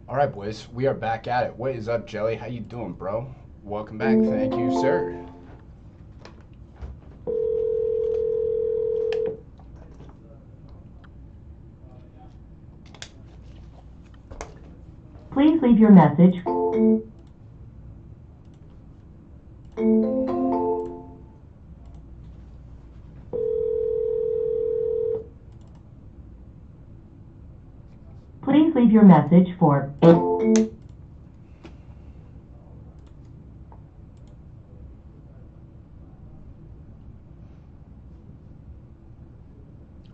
All right, boys, we are back at it. What is up, Jelly? How you doing, bro? Welcome back. Thank you, sir. Please leave your message. Please leave your message for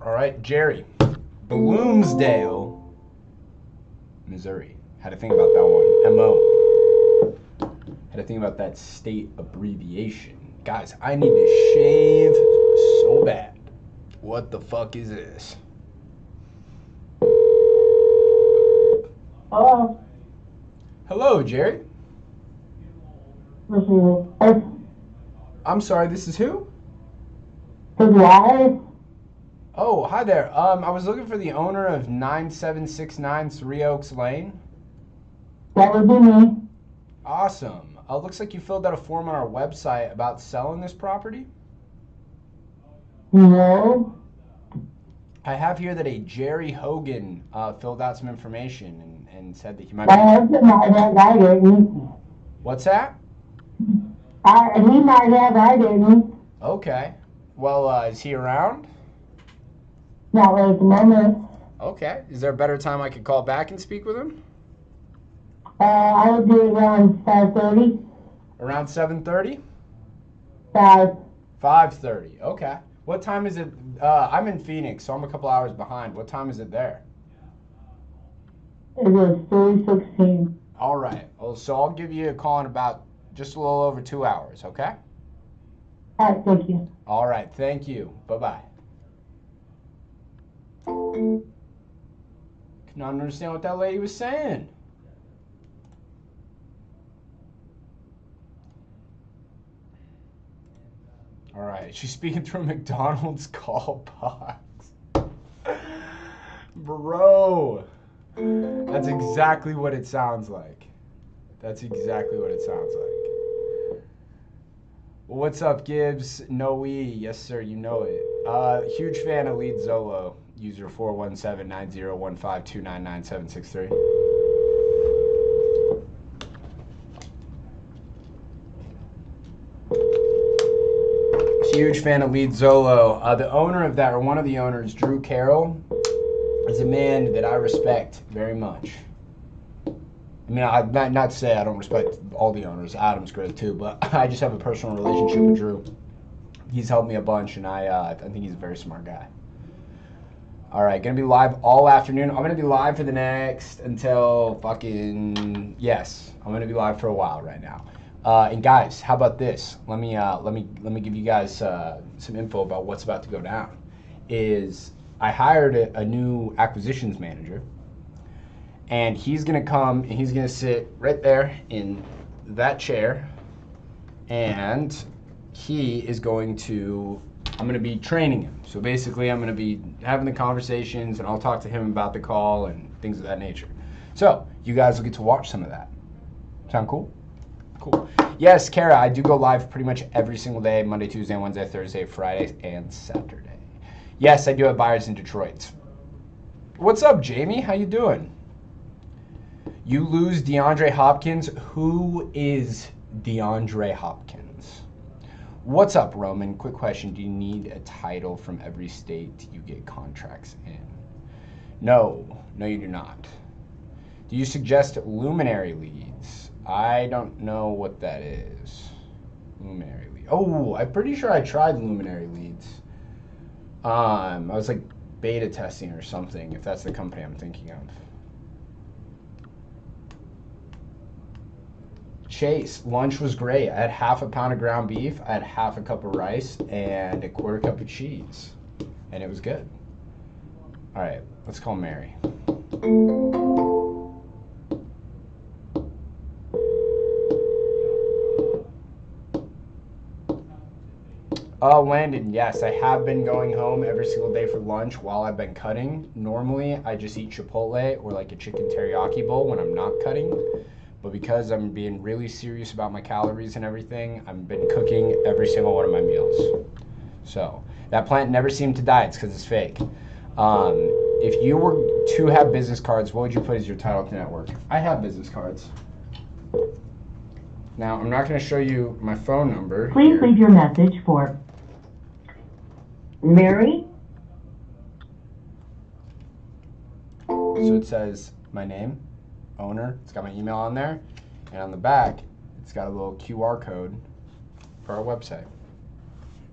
All right, Jerry. Bloomsdale, Missouri. Had to think about that one. MO. Had to think about that state abbreviation. Guys, I need to shave so bad. What the fuck is this? Hello. Hello, Jerry. This is I'm sorry, this is who? Wallace. Oh, hi there. I was looking for the owner of 9769 Three Oaks Lane. That would be me. Awesome. Looks like you filled out a form on our website about selling this property. No. I have here that a Jerry Hogan filled out some information and said that he might My be. husband might have, I didn't. What's that? He might have, I didn't. Okay. Well, is he around? Not right at the moment. Okay. Is there a better time I could call back and speak with him? I would do it around 5:30. Around 7:30? 5. 5:30. Okay. What time is it? I'm in Phoenix, so I'm a couple hours behind. What time is it there? It was 3:16. All right. Well, so I'll give you a call in about just a little over 2 hours, okay? All right, thank you. All right. Thank you. Bye-bye. Could not understand what that lady was saying. All right. She's speaking through a McDonald's call box. Bro. That's exactly what it sounds like. That's exactly what it sounds like. Well, what's up, Gibbs? Noe. Yes, sir, you know it. Huge fan of Lead Zolo. User 417-9015-299-763. Huge fan of Lead Zolo. The owner of that, or one of the owners, Drew Carroll, is a man that I respect very much. I mean, not to say I don't respect all the owners. Adam's great too, but I just have a personal relationship with Drew. He's helped me a bunch, and I think he's a very smart guy. All right, gonna be live all afternoon. I'm gonna be live for the next until fucking yes. I'm gonna be live for a while right now. And guys, how about this? Let me give you guys some info about what's about to go down. I hired a new acquisitions manager, and he's gonna come and he's gonna sit right there in that chair, and he is going to. I'm going to be training him. So basically, I'm going to be having the conversations, and I'll talk to him about the call and things of that nature. So you guys will get to watch some of that. Sound cool? Cool. Yes, Kara, I do go live pretty much every single day, Monday, Tuesday, Wednesday, Thursday, Friday, and Saturday. Yes, I do have buyers in Detroit. What's up, Jamie? How you doing? You lose DeAndre Hopkins. Who is DeAndre Hopkins? What's up, Roman? Quick question. Do you need a title from every state you get contracts in? No, you do not. Do you suggest luminary leads? I don't know what that is. Luminary lead. Oh, I'm pretty sure I tried luminary leads. I was like beta testing or something, if that's the company I'm thinking of. Chase, lunch was great. I had half a pound of ground beef, I had half a cup of rice, and a quarter cup of cheese. And it was good. All right, let's call Mary. Landon, yes, I have been going home every single day for lunch while I've been cutting. Normally, I just eat Chipotle or like a chicken teriyaki bowl when I'm not cutting. But because I'm being really serious about my calories and everything, I've been cooking every single one of my meals. So that plant never seemed to die. It's because it's fake. If you were to have business cards, what would you put as your title to network? I have business cards. Now, I'm not going to show you my phone number. Please leave your message for Mary. So it says my name, owner. It's got my email on there. And on the back, it's got a little QR code for our website.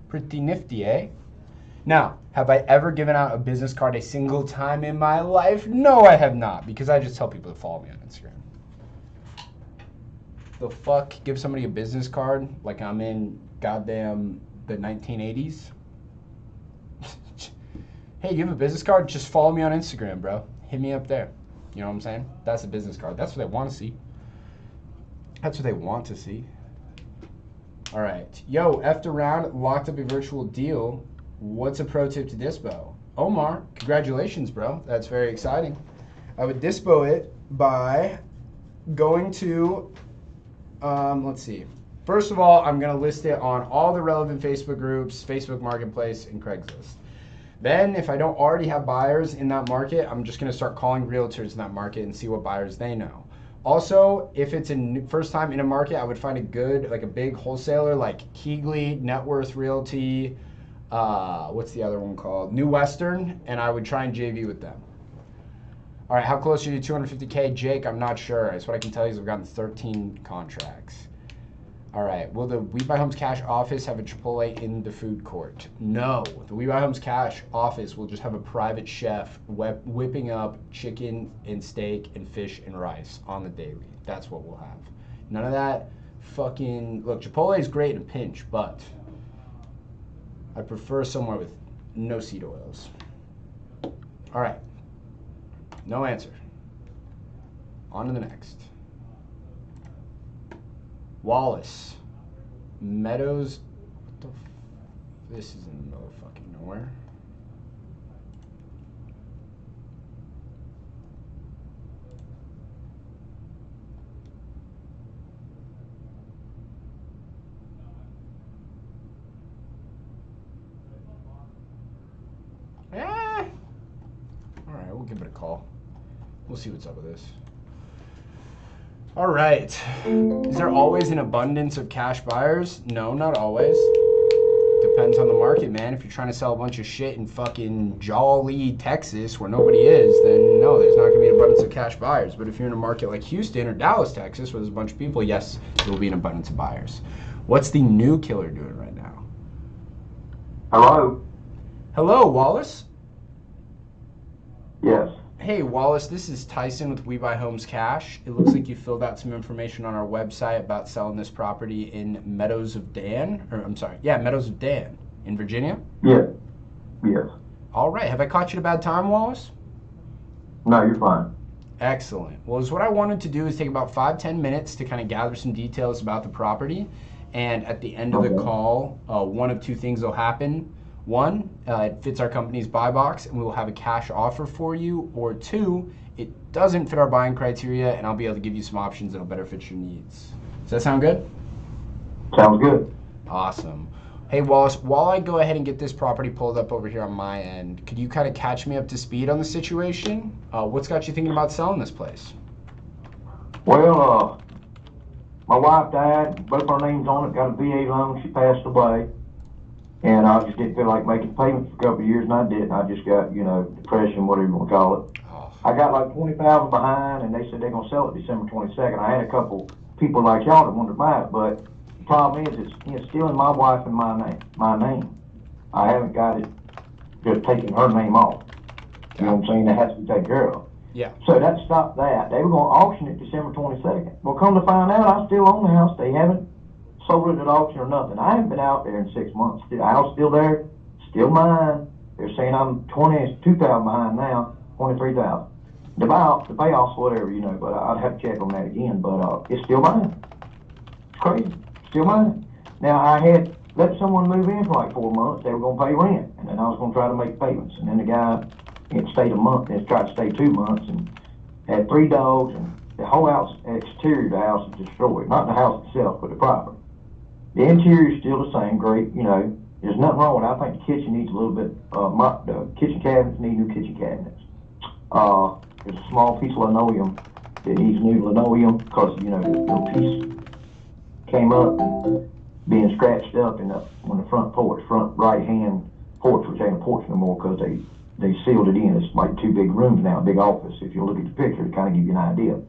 Pretty nifty, eh? Now, have I ever given out a business card a single time in my life? No, I have not, because I just tell people to follow me on Instagram. The fuck? Give somebody a business card like I'm in goddamn the 1980s? Hey, you have a business card? Just follow me on Instagram, bro. Hit me up there. You know what I'm saying? That's a business card. That's what they want to see. That's what they want to see. All right. Yo, effed around, locked up a virtual deal. What's a pro tip to dispo? Omar, congratulations, bro. That's very exciting. I would dispo it by going to, let's see. First of all, I'm going to list it on all the relevant Facebook groups, Facebook Marketplace, and Craigslist. Then, if I don't already have buyers in that market, I'm just going to start calling realtors in that market and see what buyers they know. Also, if it's a first time in a market, I would find a good, like a big wholesaler like Keegley, Net Worth Realty, what's the other one called? New Western, and I would try and JV with them. All right, how close are you to 250K? Jake, I'm not sure. That's what I can tell you is I've gotten 13 contracts. All right, will the We Buy Homes Cash office have a Chipotle in the food court? No, the We Buy Homes Cash office will just have a private chef whipping up chicken and steak and fish and rice on the daily. That's what we'll have. None of that fucking, look, Chipotle is great in a pinch, but I prefer somewhere with no seed oils. All right, no answer. On to the next. Wallace, Meadows, what the this is in the middle of fucking nowhere. All right, we'll give it a call. We'll see what's up with this. All right. Is there always an abundance of cash buyers? No, not always. Depends on the market, man. If you're trying to sell a bunch of shit in fucking Jolly, Texas, where nobody is, then no, there's not going to be an abundance of cash buyers. But if you're in a market like Houston or Dallas, Texas, where there's a bunch of people, yes, there will be an abundance of buyers. What's the new killer doing right now? Hello? Hello, Wallace. Yes. Hey, Wallace, this is Tyson with We Buy Homes Cash. It looks like you filled out some information on our website about selling this property in Meadows of Dan, Meadows of Dan in Virginia? Yeah. Yes. All right. Have I caught you at a bad time, Wallace? No, you're fine. Excellent. Well, what I wanted to do is take about 5-10 minutes to kind of gather some details about the property. And at the end of the call, one of two things will happen. One, it fits our company's buy box and we will have a cash offer for you. Or two, it doesn't fit our buying criteria and I'll be able to give you some options that'll better fit your needs. Does that sound good? Sounds good. Awesome. Hey, Wallace, while I go ahead and get this property pulled up over here on my end, could you kind of catch me up to speed on the situation? What's got you thinking about selling this place? Well, my wife died, both our names on it, got a VA loan, she passed away. And I just didn't feel like making payments for a couple of years, and I didn't. I just got, depression, whatever you want to call it. Oh. I got like $20,000 behind, and they said they're going to sell it December 22nd. I had a couple people like y'all that wanted to buy it, but the problem is it's still in my wife and my name. I haven't got it just taking her name off. You know what I'm saying? That has to be taken care of. Yeah. So that stopped that. They were going to auction it December 22nd. Well, come to find out, I still own the house. They haven't sold it at auction or nothing. I haven't been out there in 6 months. The house still there, still mine. They're saying I'm $2,000 behind now, $23,000. The payoffs, whatever, but I'd have to check on that again. But it's still mine. It's crazy. Still mine. Now I had let someone move in for like 4 months. They were going to pay rent, and then I was going to try to make payments. And then the guy had stayed a month, and tried to stay 2 months, and had 3 dogs, and the whole house, exterior of the house is destroyed. Not the house itself, but the property. The interior is still the same, great, you know. There's nothing wrong with it. I think the kitchen needs a little bit, the kitchen cabinets need new kitchen cabinets. There's a small piece of linoleum that needs new linoleum because, you know, the little piece came up being scratched up on the front porch, front right-hand porch, which ain't a porch no more because they sealed it in. It's like 2 big rooms now, a big office. If you look at the picture, to kind of give you an idea.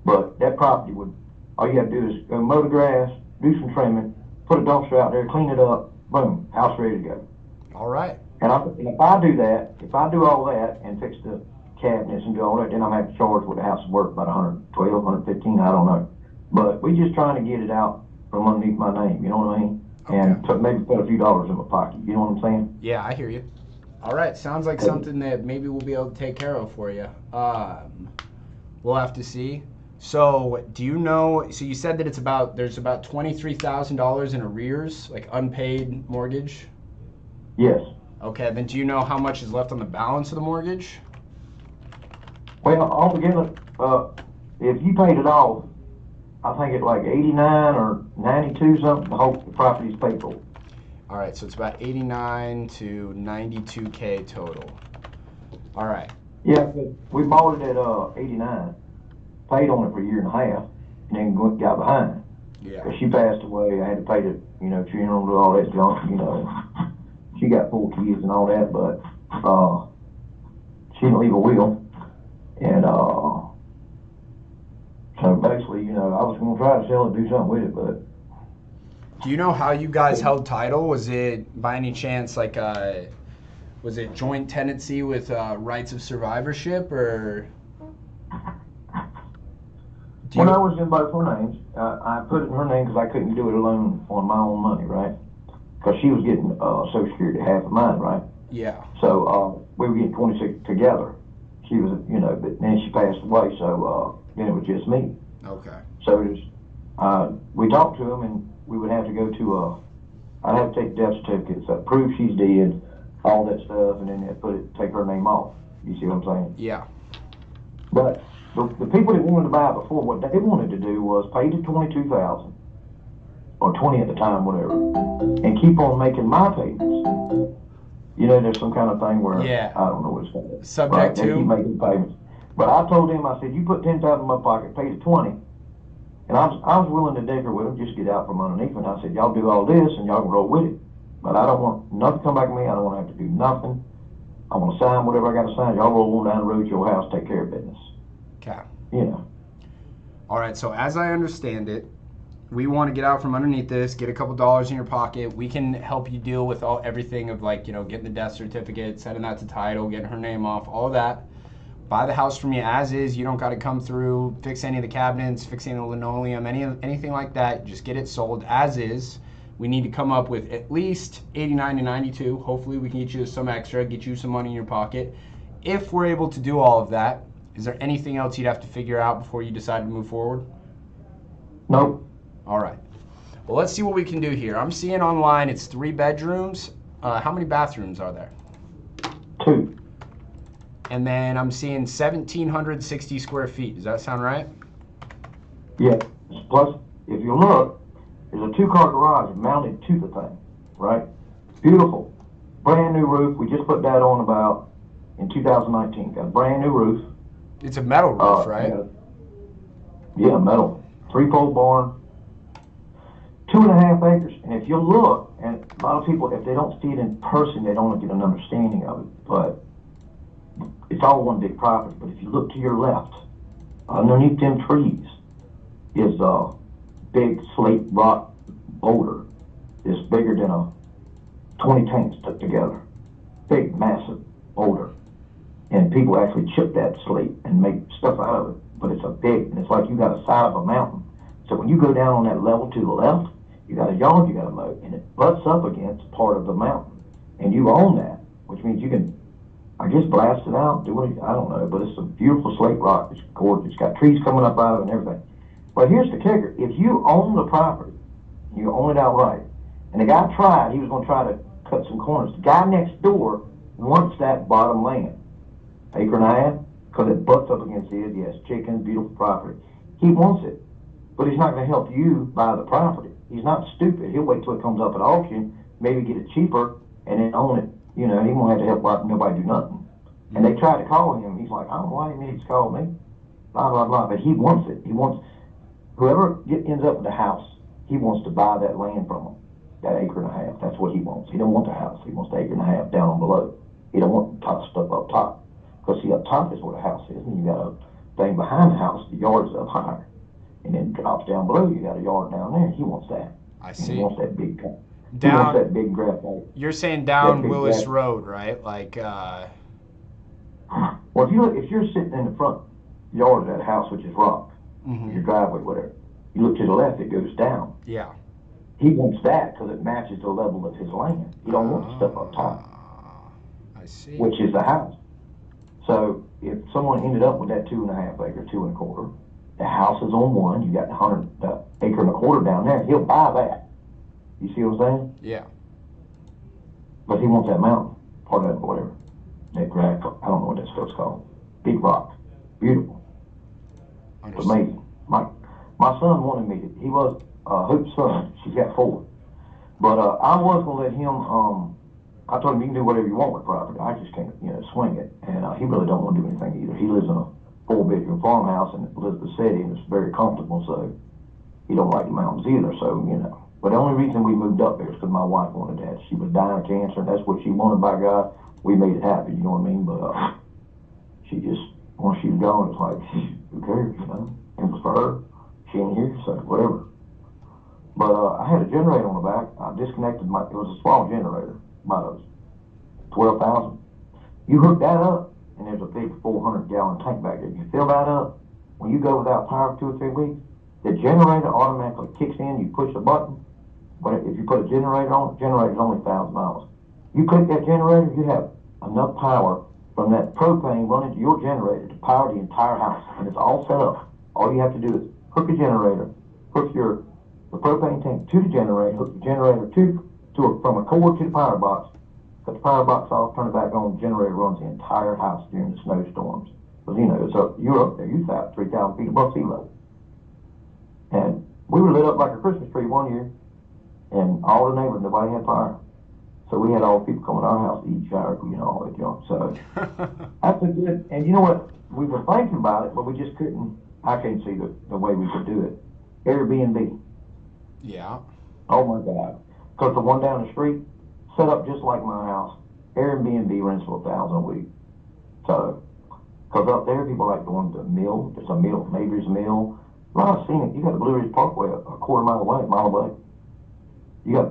But that property would, all you have to do is go mow the grass, do some trimming, put a dumpster out there, clean it up, boom, house ready to go. All right. And if I do that, if I do all that and fix the cabinets and do all that, then I'm going to have to charge what the house is worth, about $112, $115, I don't know. But we're just trying to get it out from underneath my name, you know what I mean? Okay. And maybe put a few dollars in my pocket, you know what I'm saying? Yeah, I hear you. All right, sounds like something that maybe we'll be able to take care of for you. We'll have to see. So, do you know? So you said that there's about $23,000 in arrears, like unpaid mortgage. Yes. Okay, then do you know how much is left on the balance of the mortgage? Well, altogether, if you paid it off, I think it's like 89 or 92 something. The whole property's paid for. All right, so it's about 89 to 92K total. All right. Yeah, we bought it at 89, paid on it for a year and a half, and then got behind. Yeah. Because she passed away, I had to pay the, you know, funeral and all that junk, you know. She got 4 kids and all that, but she didn't leave a will. And so basically, you know, I was going to try to sell it, do something with it, but. Do you know how you guys held title? Was it by any chance like was it joint tenancy with rights of survivorship, or? When I was in both her names, I put it in her name because I couldn't do it alone on my own money, right? Because she was getting Social Security half of mine, right? Yeah. So we were getting 26 together. She was, you know, but then she passed away, so then it was just me. Okay. So it was, we talked to him, and we would have to go to I'd have to take death certificates that prove she's dead, all that stuff, and then take her name off. You see what I'm saying? Yeah. But the people that wanted to buy it before, what they wanted to do was pay the $22,000 or 20 at the time, whatever, and keep on making my payments. You know, there's some kind of thing where yeah. I don't know what it's called. Subject right? to. They keep making payments. But I told him, I said, you put $10,000 in my pocket, pay the 20. And I was willing to dicker with them, just get out from underneath. And I said, y'all do all this, and y'all can roll with it. But I don't want nothing to come back to me. I don't want to have to do nothing. I want to sign whatever I got to sign. Y'all roll on down the road to your house, take care of business. Okay. You know. All right, so as I understand it, we want to get out from underneath this, get a couple dollars in your pocket. We can help you deal with everything of, like, you know, getting the death certificate, setting that to title, getting her name off, all of that. Buy the house from you as is. You don't got to come through, fix any of the cabinets, fix any of the linoleum, anything like that. Just get it sold as is. We need to come up with at least 89 to 92. Hopefully we can get you some extra, get you some money in your pocket. If we're able to do all of that, is there anything else you'd have to figure out before you decide to move forward? Nope. All right. Well, let's see what we can do here. I'm seeing online it's 3 bedrooms. How many bathrooms are there? 2. And then I'm seeing 1,760 square feet. Does that sound right? Yeah. Plus, if you look, there's a 2-car garage mounted to the thing, right? Beautiful. Brand new roof. We just put that on about in 2019. Got a brand new roof. It's a metal roof, right? Yeah, metal. 3-pole barn. 2.5 acres. And if you look, and a lot of people, if they don't see it in person, they don't get an understanding of it. But it's all one big property. But if you look to your left, underneath them trees is a big slate rock boulder. It's bigger than a 20 tanks put together. Big, massive boulder. And people actually chip that slate and make stuff out of it. But it's a big, and it's like you got a side of a mountain. So when you go down on that level to the left, you got a yard you got to mow, and it butts up against part of the mountain. And you own that, which means you can, I guess, blast it out, do it, I don't know, but it's a beautiful slate rock. It's gorgeous. It's got trees coming up out of it and everything. But here's the kicker. If you own the property, you own it outright, And the guy tried. He was going to try to cut some corners. The guy next door wants that bottom land, acre and a half, because it butts up against his. Yes, chickens, beautiful property. He wants it, but he's not going to help you buy the property. He's not stupid. He'll wait till it comes up at auction, maybe get it cheaper, and then own it. You know, he won't have to help nobody do nothing. And they tried to call him. He's like, I don't know why he needs to call me. Blah, blah, blah. But he wants it. He wants, whoever ends up with the house, he wants to buy that land from him, that acre and a half. That's what he wants. He don't want the house. He wants the acre and a half down below. He don't want the top stuff up top. Because see, up top is where the house is. And you got a thing behind the house, the yard's up higher. And then it drops down below, you got a yard down there. He wants that. I see. He wants that big cut. Down, he wants that big graphite. You're saying down Willis Road, right? Like, well, if you're sitting in the front yard of that house, which is rock, your driveway, whatever, you look to the left, it goes down. Yeah. He wants that because it matches the level of his land. He don't want the stuff up top. I see. Which is the house. So if someone ended up with that 2.5 acre, 2 1/4, the house is on one, you got the acre and a quarter down there, he'll buy that. You see what I'm saying? Yeah. But he wants that mountain, part of it, whatever. That I don't know what that stuff's called. Big rock. Beautiful. It's amazing. My son wanted me to, he was Hope's son. She's got 4. But I was going to let him, I told him you can do whatever you want with property. I just can't, swing it. And he really don't want to do anything either. He lives in a 4-bedroom farmhouse in Elizabeth City, and it's very comfortable, so he don't like the mountains either, so, But the only reason we moved up there is because my wife wanted that. She was dying of cancer, and that's what she wanted, by God. We made it happen, you know what I mean? But she just, once she was gone, it's like, who cares, It was for her. She ain't here, so whatever. But I had a generator on the back. I disconnected it was a small generator, about 12,000. You hook that up, and there's a big 400-gallon tank back there. You fill that up, when you go without power for 2 or 3 weeks, the generator automatically kicks in. You push the button. But if you put a generator on, the generator's only $1,000. You click that generator, you have enough power from that propane running to your generator to power the entire house, and it's all set up. All you have to do is hook a generator, hook the propane tank to the generator, hook the generator from a cord to the power box, cut the power box off, turn it back on, the generator runs the entire house during the snowstorms. Because, you're up there, you're 3,000 feet above sea level. And we were lit up like a Christmas tree one year, and all the neighbors, nobody had fire. So we had all the people come to our house to eat, shower, all that junk. So that's a good, and you know what? We were thinking about it, but we just couldn't, I can't see the way we could do it. Airbnb. Yeah. Oh my God. Because the one down the street, set up just like my house, Airbnb rents for $1,000 a week. So, because up there, people like going to the mill. There's a mill, Neighbor's Mill. Well, I've seen it. You got the Blue Ridge Parkway a quarter mile away. You got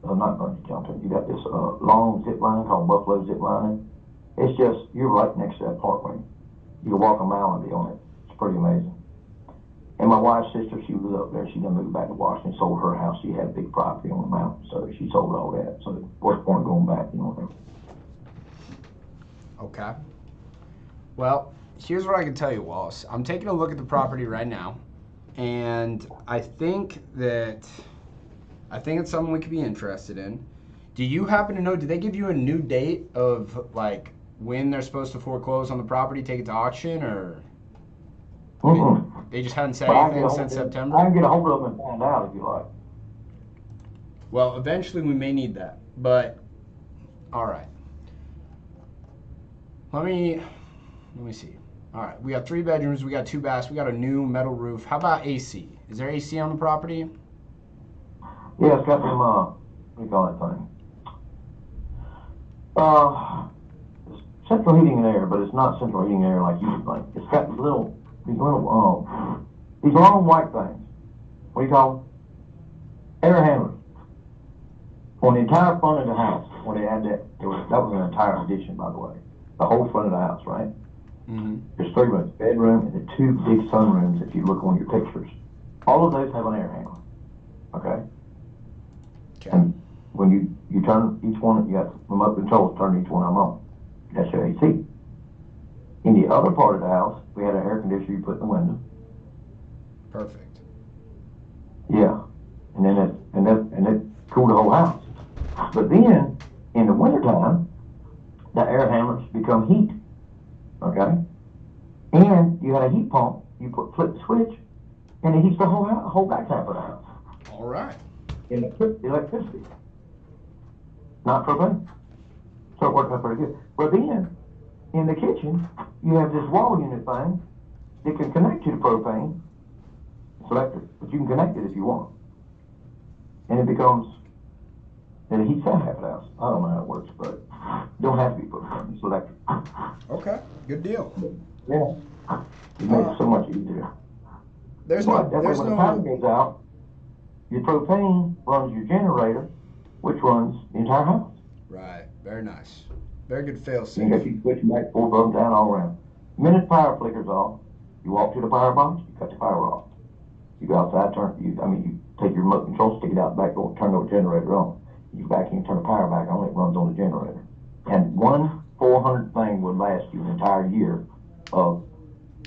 not bungee jumping. You got this long zip line called Buffalo Zip Lining. It's just, you're right next to that parkway. You can walk a mile and be on it. It's pretty amazing. And my wife's sister, she was up there. She done moved back to Washington, sold her house. She had a big property on the mountain, so she sold all that. So what's the point of going back, Okay. Well, here's what I can tell you, Wallace. I'm taking a look at the property right now, and I think it's something we could be interested in. Do you happen to know, did they give you a new date of, like, when they're supposed to foreclose on the property, take it to auction, or? They just hadn't said anything since September? I can get a hold of them and find out if you like. Well, eventually we may need that, but all right. Let me see. All right, we got 3 bedrooms, we got 2 baths, we got a new metal roof. How about AC? Is there AC on the property? Yeah, it's got them, what do you call that thing? It's central heating and air, but it's not central heating and air like you would think. It's got these long white things. What do you call them? Air handlers. On the entire front of the house, when they had that, that was an entire addition, by the way. The whole front of the house, right? There's 3 rooms, bedroom, and the 2 big sunrooms if you look on your pictures. All of those have an air handler. Okay? And when you turn each one, you got remote controls, turn each one of them on. That's your AC. In the other part of the house, we had an air conditioner you put in the window. Perfect. Yeah. And then cool the whole house. But then, in the wintertime, the air handlers become heat, okay? And you got a heat pump, you flip the switch, and it heats the whole back half of the house. All right. In electricity, not propane. So it worked out pretty good. But then, in the kitchen, you have this wall unit thing that can connect to the propane. It's electric, but you can connect it if you want. And it becomes, and it heats that half of the house. I don't know how it works, but it don't have to be propane. It's electric. Okay, good deal. Yeah. It makes it so much easier. There's But no, there's when the power no, goes out, your propane runs your generator, which runs the entire house. right, very nice. Very good fail You safe. got you switch back, 4 buttons down all around. Minute power flickers off, you walk to the power box, you cut the power off. You go outside, you take your remote control, stick it out back, turn the generator on. You back in, turn the power back on, it runs on the generator. And one 400 thing would last you an entire year of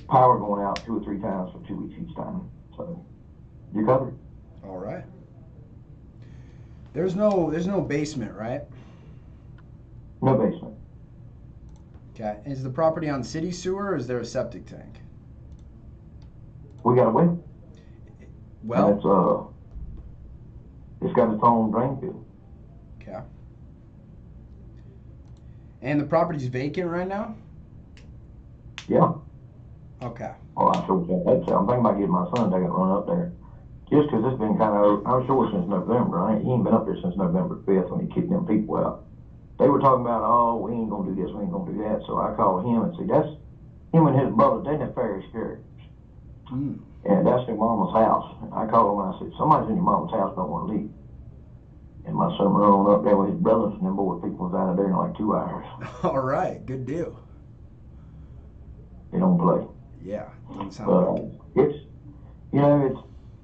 power going out 2 or 3 times for 2 weeks each time. So you're covered. All right. There's no basement, right? No basement. Okay. Is the property on city sewer or is there a septic tank? We got a well. Well, And it's got its own drain field. okay. And the property's vacant right now? Yeah. Okay. Oh, I'm sure I'm thinking about getting my son to take it run up there. Just 'cause it's been kind of, I'm sure since November. He ain't been up there since November 5th when he kicked them people out. They were talking about, oh, we ain't gonna do this, we ain't gonna do that. So I called him and said, that's him and his brother, they're nefarious characters. Mm. And that's their mama's house. I called him and I said, somebody's in your mama's house, don't want to leave. And my son run on up there with his brothers and them boy people was out of there in like 2 hours. All right. Good deal. They don't play. Yeah. Doesn't sound But like it. it's,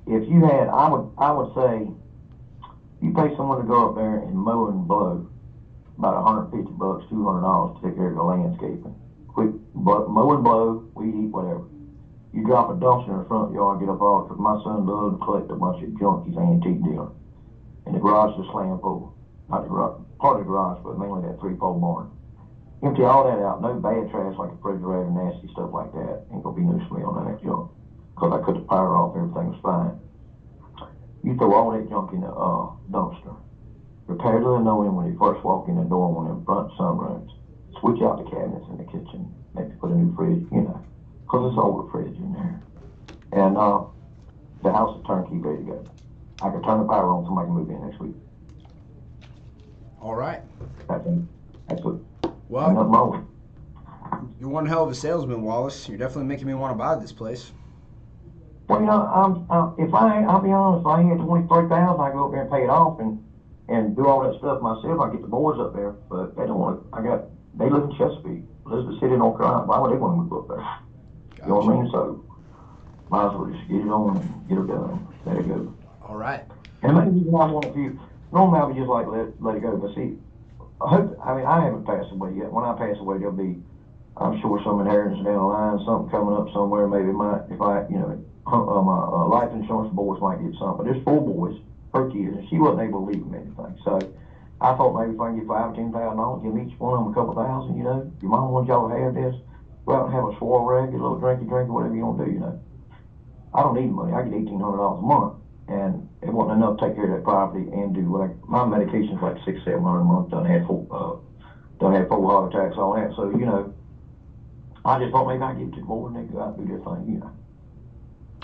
if you had, I would say, you pay someone to go up there and mow and blow about $150, $200 to take care of the landscaping. Quick, mow and blow, weed eat, whatever. You drop a dumpster in the front yard, get up all, because my son loves to collect a bunch of junk, he's an antique dealer. And the garage is slammed full. Not the garage, part of the garage, but mainly that 3-pole barn. Empty all that out, no bad trash like a refrigerator, nasty stuff like that. Ain't gonna be no smell on that junk. Because I cut the power off, everything was fine. You throw all that junk in the dumpster. Repair the linoleum when you first walk in the door, one of them front sunrooms. Switch out the cabinets in the kitchen. Maybe put a new fridge, because it's an older fridge in there. And the house is turnkey, ready to go. I can turn the power on, somebody can move in next week. All right. That's it. That's it. Well, nothing wrong with it. you're one hell of a salesman, Wallace. You're definitely making me want to buy this place. Well, I'll be honest, if I ain't at 23,000, I go up there and pay it off and do all that stuff myself. I get the boys up there, but they don't want to. They live in Chesapeake, Elizabeth City, North Carolina. Why would they want to move up there? Gotcha. You know what I mean? So, might as well just get it on and get it done. Let it go. All right. And the main reason I want to, normally I would just like let it go. But see, I haven't passed away yet. When I pass away, there'll be, I'm sure, some inheritance down the line, something coming up somewhere. Maybe my life insurance boys might get something. But there's 4 boys, her kids, and she wasn't able to leave them anything. So I thought maybe if I can get $5,000 or $10,000, give each one of them a couple thousand. Your mom wants y'all to have this. Go out and have a swirl rag, get a little drinky, whatever you want to do. I don't need money. I get $1,800 a month, and it wasn't enough to take care of that property and do my medication's like $600-700 a month. Done had 4 heart attacks, all that. So I just thought maybe I'd give it to the board and they go out and do their thing.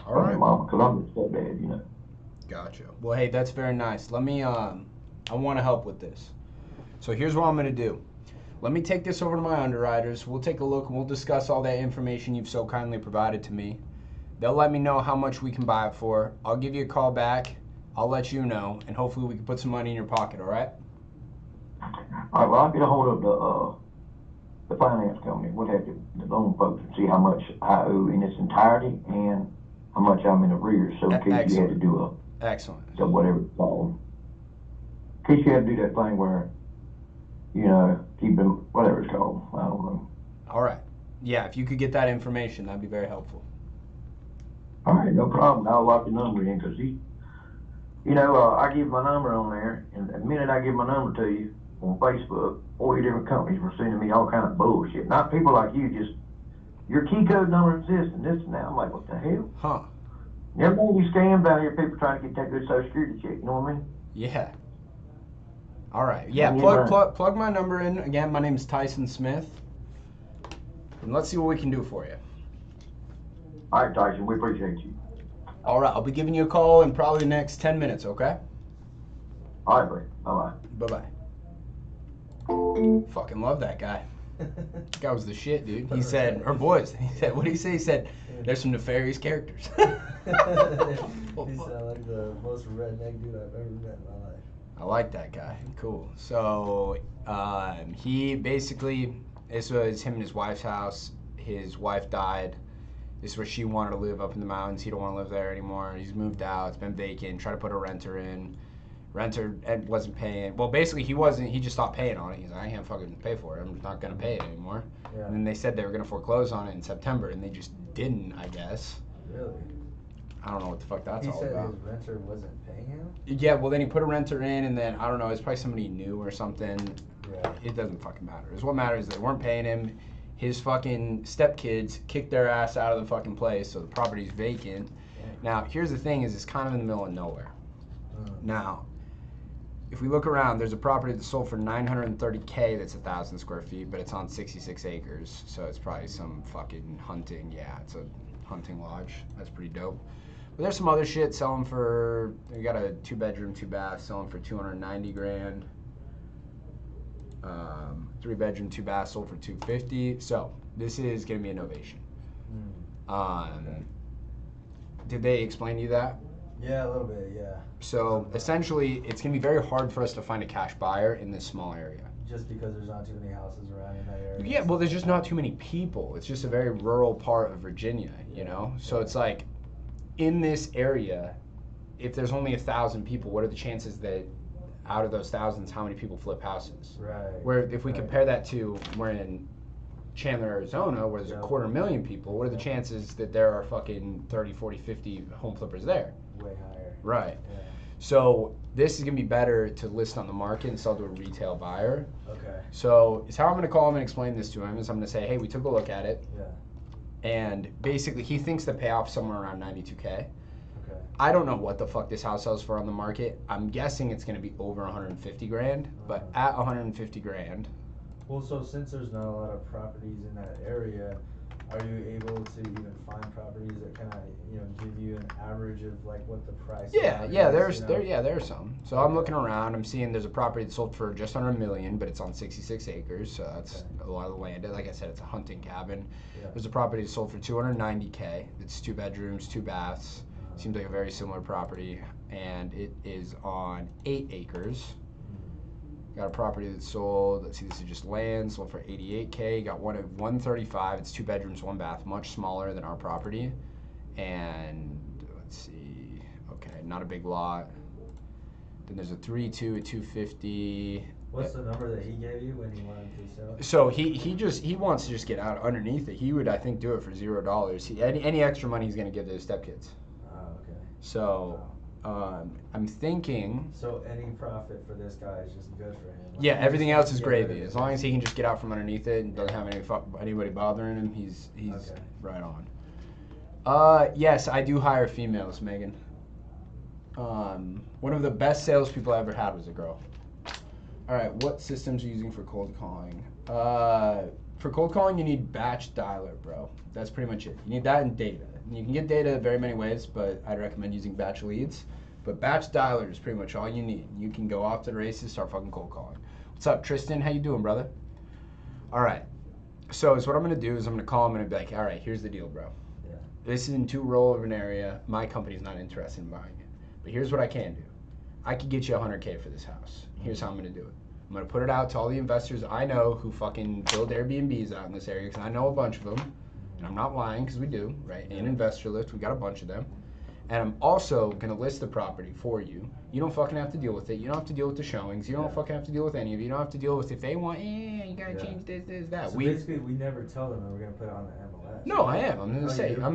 All right. Mama, because I'm just stepdad. Gotcha. Well, hey, that's very nice. Let me, I want to help with this. So here's what I'm going to do. Let me take this over to my underwriters. We'll take a look and we'll discuss all that information you've so kindly provided to me. They'll let me know how much we can buy it for. I'll give you a call back. I'll let you know, and hopefully we can put some money in your pocket, all right? All right, well, I'll get a hold of the finance company. We'll have the loan folks and see how much I owe in its entirety and how much I'm in arrears. So in case you had to do Excellent. So whatever it's called. In case you had to do that thing where, keep them, whatever it's called. I don't know. All right. Yeah, if you could get that information, that'd be very helpful. All right, no problem. I'll lock your number in because You know, I give my number on there, and the minute I give my number to you on Facebook, 40 different companies were sending me all kind of bullshit. Not people like you, just your key code number exists and this and that. I'm like, what the hell? Huh. Never know these scams out here, people trying to get that good Social Security check, you know what I mean? Yeah. All right. Yeah, plug my number in. Again, my name is Tyson Smith. And let's see what we can do for you. All right, Tyson, we appreciate you. All right, I'll be giving you a call in probably the next 10 minutes, okay? All right, buddy. Bye-bye. Bye-bye. Fucking love that guy. That guy was the shit, dude. He said, or boys, he said, what did he say? He said, there's some nefarious characters. He sounded like the most redneck dude I've ever met in my life. I like that guy. Cool. So, he basically, this was him and his wife's house. His wife died. This is where she wanted to live, up in the mountains. He don't want to live there anymore. He's moved out. It's been vacant. Tried to put a renter in. Renter wasn't paying. Well, basically, he just stopped paying on it. He's like, I can't fucking pay for it. I'm not going to pay it anymore. Yeah. And then they said they were going to foreclose on it in September, and they just didn't, I guess. Really? I don't know what the fuck that's all He said about. his renter wasn't paying him? Yeah, well, then he put a renter in, and then, I don't know, it's probably somebody he knew or something. Yeah. It doesn't fucking matter. It's what matters is they weren't paying him. His fucking stepkids kicked their ass out of the fucking place, so the property's vacant. Now, here's the thing is it's kind of in the middle of nowhere. Now, if we look around, there's a property that's sold for $930K that's 1,000 square feet, but it's on 66 acres, so it's probably some fucking hunting. Yeah, it's a hunting lodge. That's pretty dope. But there's some other shit selling for, we got a 2-bedroom, 2-bath selling for 290 grand. 3-bedroom, 2-bath sold for 250. So this is gonna be a novation. Did they explain to you that? Yeah, a little bit, yeah. So essentially, it's gonna be very hard for us to find a cash buyer in this small area. Just because there's not too many houses around in that area. Yeah, well, there's just not too many people. It's just a very rural part of Virginia, you know? So it's like, in this area, if there's only 1,000 people, what are the chances that out of those thousands, how many people flip houses? Right. Where if we compare that to, we're in Chandler, Arizona, where there's a 250,000 people, what are the chances that there are fucking 30, 40, 50 home flippers there? Way higher. Right. Yeah. So this is gonna be better to list on the market and sell to a retail buyer. Okay. So it's how I'm gonna call him and explain this to him is I'm gonna say, hey, we took a look at it. Yeah. And basically he thinks the payoff's somewhere around 92K. Okay. I don't know what the fuck this house sells for on the market. I'm guessing it's gonna be over 150 grand, but at 150 grand. Well, so since there's not a lot of properties in that area, are you able to even find properties that kind of, give you an average of like what the price Yeah, is, there's some. So I'm looking around, I'm seeing there's a property that sold for just under $1 million, but it's on 66 acres, so that's a lot of the land. Like I said, it's a hunting cabin. Yeah. There's a property that sold for 290K. It's 2 bedrooms, 2 baths. Seems like a very similar property, and it is on 8 acres. Got a property that sold, let's see, this is just land, sold for 88K. Got one at 135, it's 2 bedrooms, 1 bath, much smaller than our property. And let's see, okay, not a big lot. Then there's a 3-2 at 250. What's the number that he gave you when he wanted to sell it? So he wants to just get out underneath it. He would, I think, do it for $0. Any extra money he's gonna give to his stepkids. Oh, okay. So I'm thinking. So any profit for this guy is just good for him. Like, Yeah, everything else is gravy. As long as he can just get out from underneath it and doesn't have anybody bothering him, he's Okay. right on. Yes, I do hire females, Megan. One of the best salespeople I ever had was a girl. All right, what systems are you using for cold calling? For cold calling, you need batch dialer, bro. That's pretty much it. You need that and data. And you can get data very many ways, but I'd recommend using batch leads. But batch dialer is pretty much all you need. You can go off to the races, start fucking cold calling. What's up, Tristan? How you doing, brother? All right. So what I'm gonna do is I'm gonna call him and be like, all right, here's the deal, bro. Yeah. This is in too rural of an area. My company's not interested in buying it. But here's what I can do. I could get you 100K for this house. Here's how I'm gonna do it. I'm gonna put it out to all the investors I know who fucking build Airbnbs out in this area, because I know a bunch of them. And I'm not lying, because we do, right? In Investor Lift, we got a bunch of them. And I'm also going to list the property for you. You don't fucking have to deal with it. You don't have to deal with the showings. You don't fucking have to deal with any of it. You don't have to deal with if they want, you got to change this, that. So basically, we never tell them that we're going to put it on the MLS. No, I am. I'm going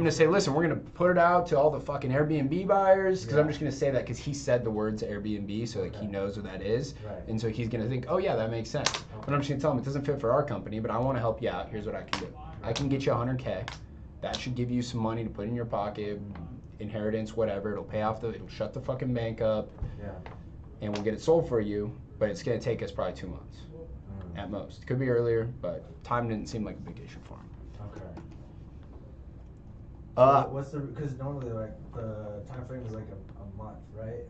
to say, listen, we're going to put it out to all the fucking Airbnb buyers, because I'm just going to say that because he said the words Airbnb, so like he knows what that is. Right. And so he's going to think, oh yeah, that makes sense. But I'm just going to tell him it doesn't fit for our company, but I want to help you out. Here's what I can do. I can get you $100K. That should give you some money to put in your pocket, inheritance, whatever. It'll pay off it'll shut the fucking bank up. Yeah. And we'll get it sold for you, but it's going to take us probably 2 months at most. Could be earlier, but time didn't seem like a big issue for him. Okay. What's because normally like the time frame is like a month, right?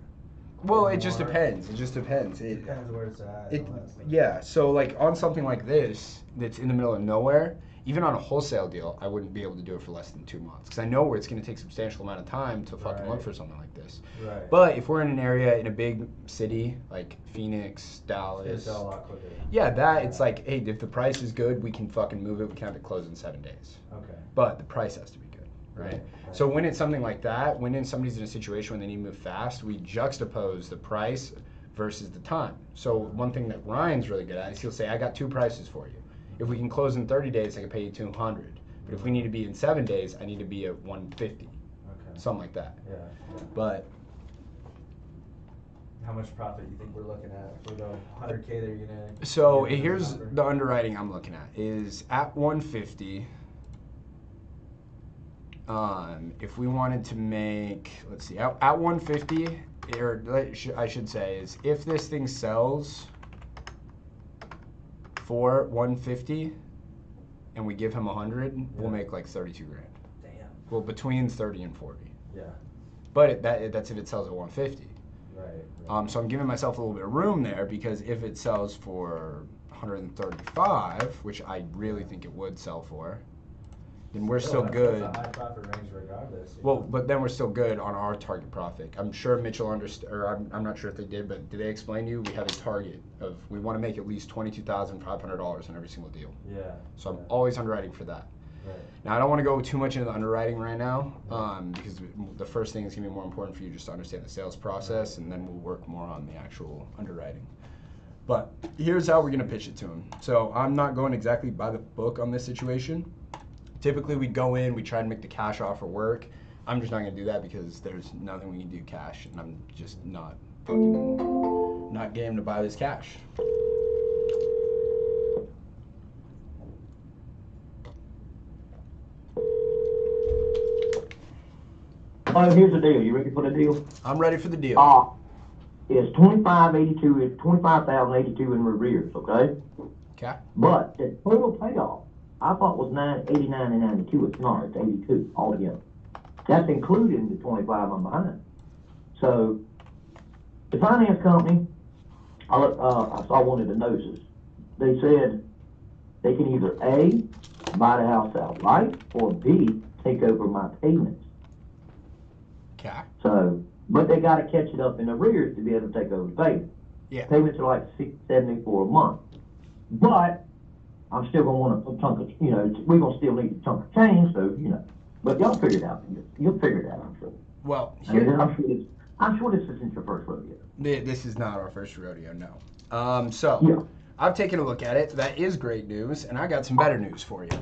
Well, it just depends. It depends where it's at. Yeah, so like on something like this that's in the middle of nowhere, even on a wholesale deal, I wouldn't be able to do it for less than 2 months because I know where it's going to take a substantial amount of time to fucking look for something like this. Right. But if we're in an area in a big city like Phoenix, Dallas, it's a lot quicker. Yeah, it's like, hey, if the price is good, we can fucking move it. We can have it closed in 7 days. Okay. But the price has to be good, right? So when it's something like that, when somebody's in a situation where they need to move fast, we juxtapose the price versus the time. So one thing that Ryan's really good at is he'll say, I got 2 prices for you. If we can close in 30 days, I can pay you $200. But if we need to be in 7 days, I need to be at $150. Okay. Something like that. Yeah. But how much profit do you think we're looking at for the 100K that you're gonna? So here's the underwriting I'm looking at is at 150. If we wanted to make, let's see, at 150, or I should say, is if this thing sells for 150 and we give him 100, we'll make like 32 grand. Damn. Well, between 30 and 40. Yeah. But that's if it sells at 150. Right. So I'm giving myself a little bit of room there because if it sells for 135, which I really think it would sell for, then we're still good. That's a high profit range regardless. Well, but then we're still good on our target profit. I'm sure Mitchell understood, or I'm not sure if they did, but did they explain to you we have a target of we want to make at least $22,500 on every single deal. Yeah. So I'm always underwriting for that. Right. Now I don't want to go too much into the underwriting right now, because the first thing is going to be more important for you just to understand the sales process, and then we'll work more on the actual underwriting. But here's how we're going to pitch it to him. So I'm not going exactly by the book on this situation. Typically, we go in, we try and make the cash offer work. I'm just not going to do that because there's nothing we can do cash, and I'm just not game to buy this cash. Here's the deal. You ready for the deal? I'm ready for the deal. It's 2582. It's 25,082 in arrears. Okay. Okay. But the total payoff I thought was 989 and 92. It's not. It's 82 altogether. That's including the 25 I'm behind. So the finance company, I saw one of the notices. They said they can either A, buy the house outright, or B, take over my payments. Okay. So, but they got to catch it up in arrears to be able to take over the payment. Yeah. Payments are like $670 for a month. But I'm still gonna want a chunk of, we're gonna still need a chunk of change. So, but y'all figure it out. You'll figure it out, I'm sure. Well, I'm sure this isn't your first rodeo. This is not our first rodeo, no. So yeah. I've taken a look at it. That is great news, and I got some better news for you.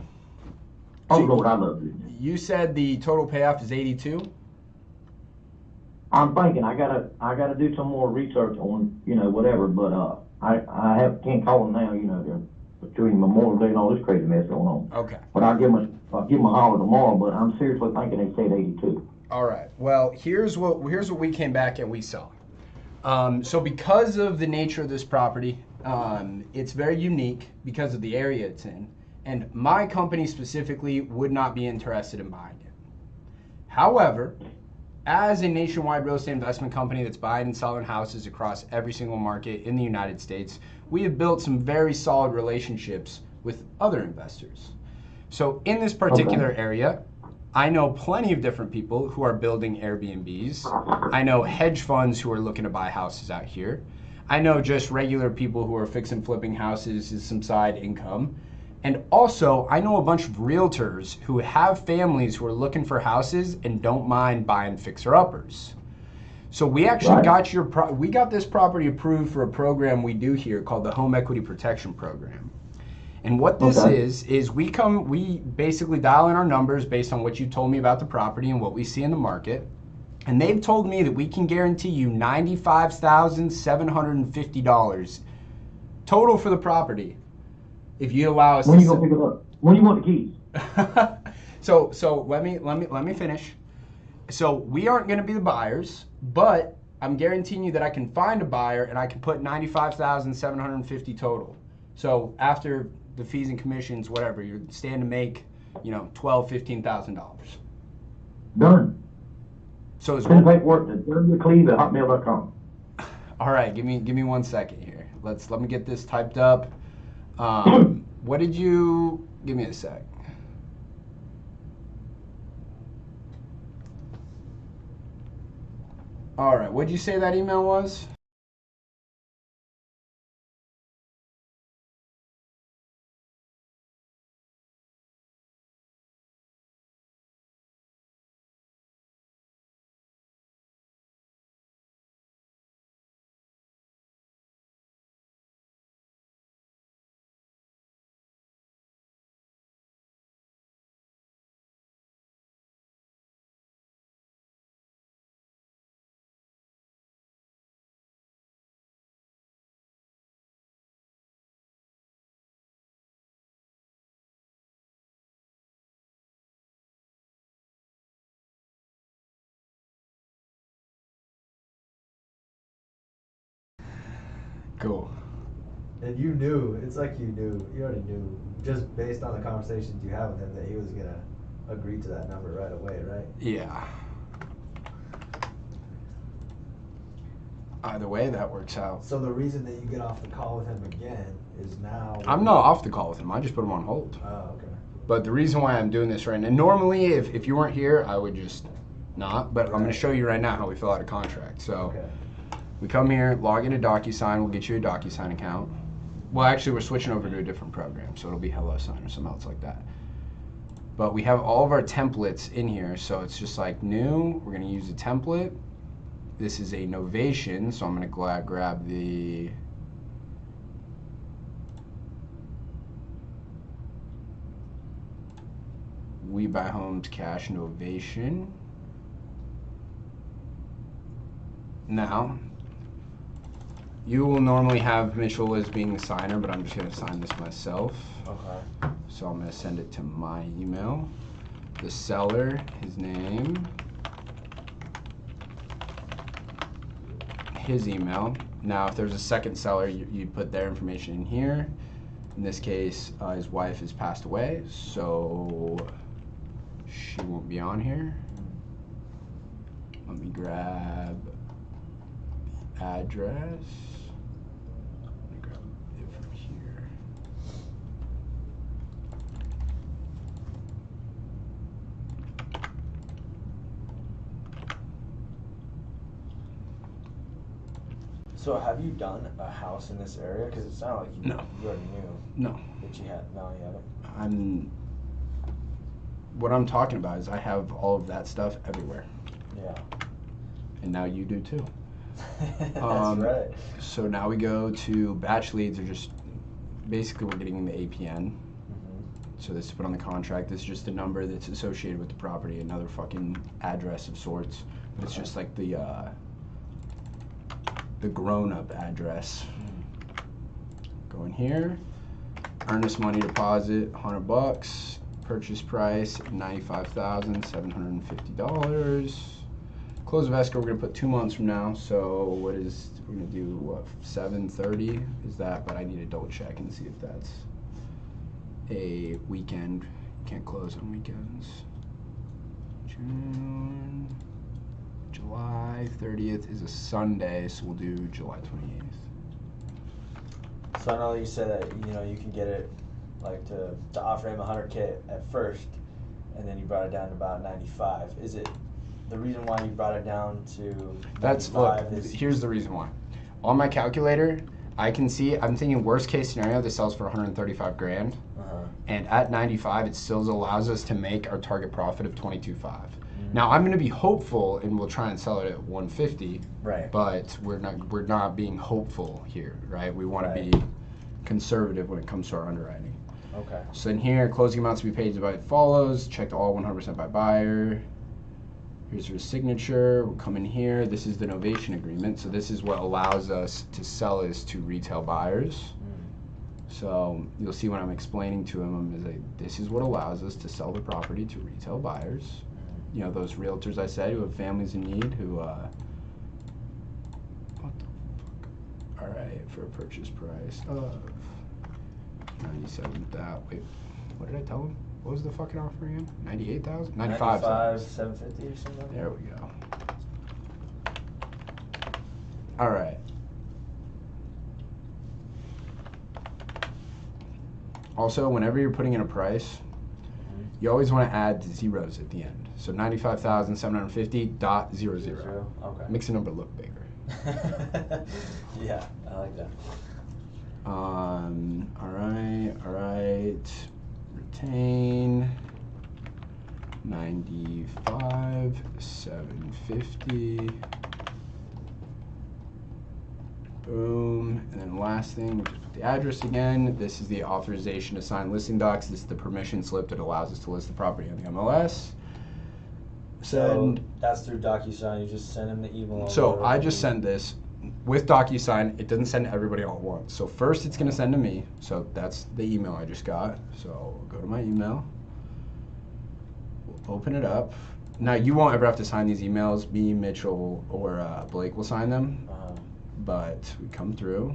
Oh Lord, I love you. You said the total payoff is 82. I'm thinking I gotta do some more research on whatever, but I can't call them now. They're between Memorial Day and all this crazy mess going on. Okay. But I'll give them a holler tomorrow. But I'm seriously thinking they said 82. All right. Well, here's what we came back and we saw. So because of the nature of this property, it's very unique because of the area it's in, and my company specifically would not be interested in buying it. However, as a nationwide real estate investment company that's buying and selling houses across every single market in the United States, we have built some very solid relationships with other investors. So in this particular area, I know plenty of different people who are building Airbnbs. I know hedge funds who are looking to buy houses out here. I know just regular people who are fixing flipping houses as some side income. And also, I know a bunch of realtors who have families who are looking for houses and don't mind buying fixer-uppers. So we actually we got this property approved for a program we do here called the Home Equity Protection Program. And what this is we basically dial in our numbers based on what you told me about the property and what we see in the market. And they've told me that we can guarantee you $95,750 total for the property if you allow us. When you gonna pick it up? When you want the keys? So let me finish. So we aren't going to be the buyers, but I'm guaranteeing you that I can find a buyer and I can put $95,750 total. So after the fees and commissions, whatever, you're stand to make, $12,000-$15,000. Done. So it's send paperwork to wcleve@hotmail.com. All right, give me 1 second here. Let me get this typed up. What did you give me a sec? All right, what did you say that email was? Cool. And you knew, it's like you already knew, just based on the conversations you had with him, that he was gonna agree to that number right away, right? Yeah. Either way, that works out. So the reason that you get off the call with him again is now... I'm not off the call with him. I just put him on hold. Oh, okay. But the reason why I'm doing this right now, normally if you weren't here, I would just not. But I'm going to show you right now how we fill out a contract. So we come here, log into DocuSign. We'll get you a DocuSign account. Well, actually, we're switching over to a different program, so it'll be HelloSign or something else like that. But we have all of our templates in here, so it's just like new. We're going to use a template. This is a novation, so I'm going to grab the We Buy Homes Cash Novation. Now, you will normally have Mitchell as being the signer, but I'm just going to sign this myself. Okay. So I'm going to send it to my email. The seller, his name, his email. Now, if there's a second seller, you put their information in here. In this case, his wife has passed away, so she won't be on here. Let me grab the address. Let me grab it from here. So have you done a house in this area? Because it sounded like you already knew. No. That you had. No, you haven't. What I'm talking about is I have all of that stuff everywhere. Yeah. And now you do too. That's right. So now we go to batch leads, or just basically we're getting the APN. So this is put on the contract. This is just a number that's associated with the property, another fucking address of sorts. It's just like the grown-up address. Go in here. Earnest money deposit, $100. Purchase price, $95,750. Close of escrow, we're gonna put 2 months from now. So we're gonna do what, 7:30 is that? But I need to double check and see if that's a weekend. Can't close on weekends. July 30th is a Sunday, so we'll do July 28th. So I know you said that you can get it like to offer him $100K at first, and then you brought it down to about 95. Is it the reason why you brought it down to 95? Here's the reason why. On my calculator, I can see. I'm thinking worst case scenario, this sells for 135 grand, and at 95, it still allows us to make our target profit of 22.5. Now I'm going to be hopeful, and we'll try and sell it at 150. Right. But we're not being hopeful here, right? We want to be conservative when it comes to our underwriting. Okay. So in here, closing amounts to be paid by follows. Checked all 100% by buyer. Here's her signature. We'll come in here. This is the novation agreement. So this is what allows us to sell this to retail buyers. So you'll see when I'm explaining to him, this is what allows us to sell the property to retail buyers. You know, those realtors I said who have families in need who, what the fuck? All right, for a purchase price of 97,000. Wait, what did I tell him? What was the fucking offer again? 98,000? 95. 750 or something. There we go. All right. Also, whenever you're putting in a price, you always want to add zeros at the end. So 95,750.00. Okay. Makes the number look bigger. Yeah, I like that. All right. Retain 95,750. Boom. And then last thing, we just put the address again. This is the authorization to sign listing docs. This is the permission slip that allows us to list the property on the MLS. So that's through DocuSign. You just send him the email. So I just send this with DocuSign. It doesn't send to everybody all at once. So first it's going to send to me. So that's the email I just got. So I'll go to my email. We'll open it up. Now you won't ever have to sign these emails. Me, Mitchell, or Blake will sign them. But we come through.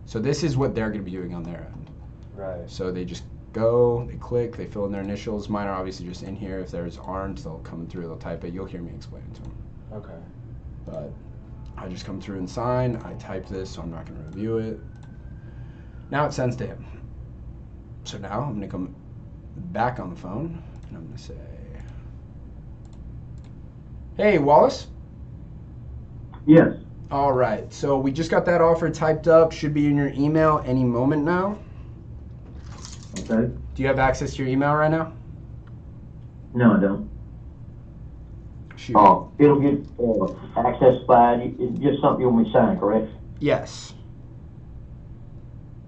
So this is what they're going to be doing on their end. Right. So they just go, they click, they fill in their initials. Mine are obviously just in here. If theirs aren't, they'll come through, they'll type it. You'll hear me explain it to them. Okay. But I just come through and sign. I type this, so I'm not going to review it. Now it sends to him. So now I'm going to come back on the phone, and I'm going to say, hey, Wallace? Yes. All right, so we just got that offer typed up. Should be in your email any moment now. Okay. Do you have access to your email right now? No, I don't. Shoot. It'll get access by, it's just something you want me to sign, correct? Yes.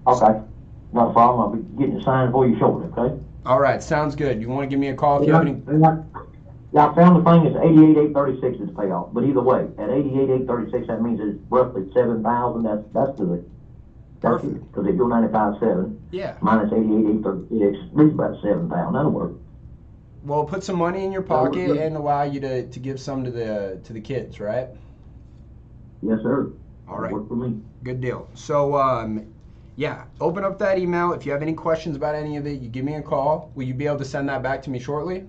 Okay. Not a problem. I'll be getting it signed for you shortly, okay? All right, sounds good. You want to give me a call if you have any... Yeah, I found the thing is 88,836 is the payoff. But either way, at 88,836, that means it's roughly 7,000. That's good. Perfect. Because they go 95.7. Yeah. Minus 88,836, at least about 7,000. That'll work. Well, put some money in your pocket and allow you to give some to the kids, right? Yes, sir. All right. Work for me. Good deal. So, yeah, open up that email. If you have any questions about any of it, you give me a call. Will you be able to send that back to me shortly?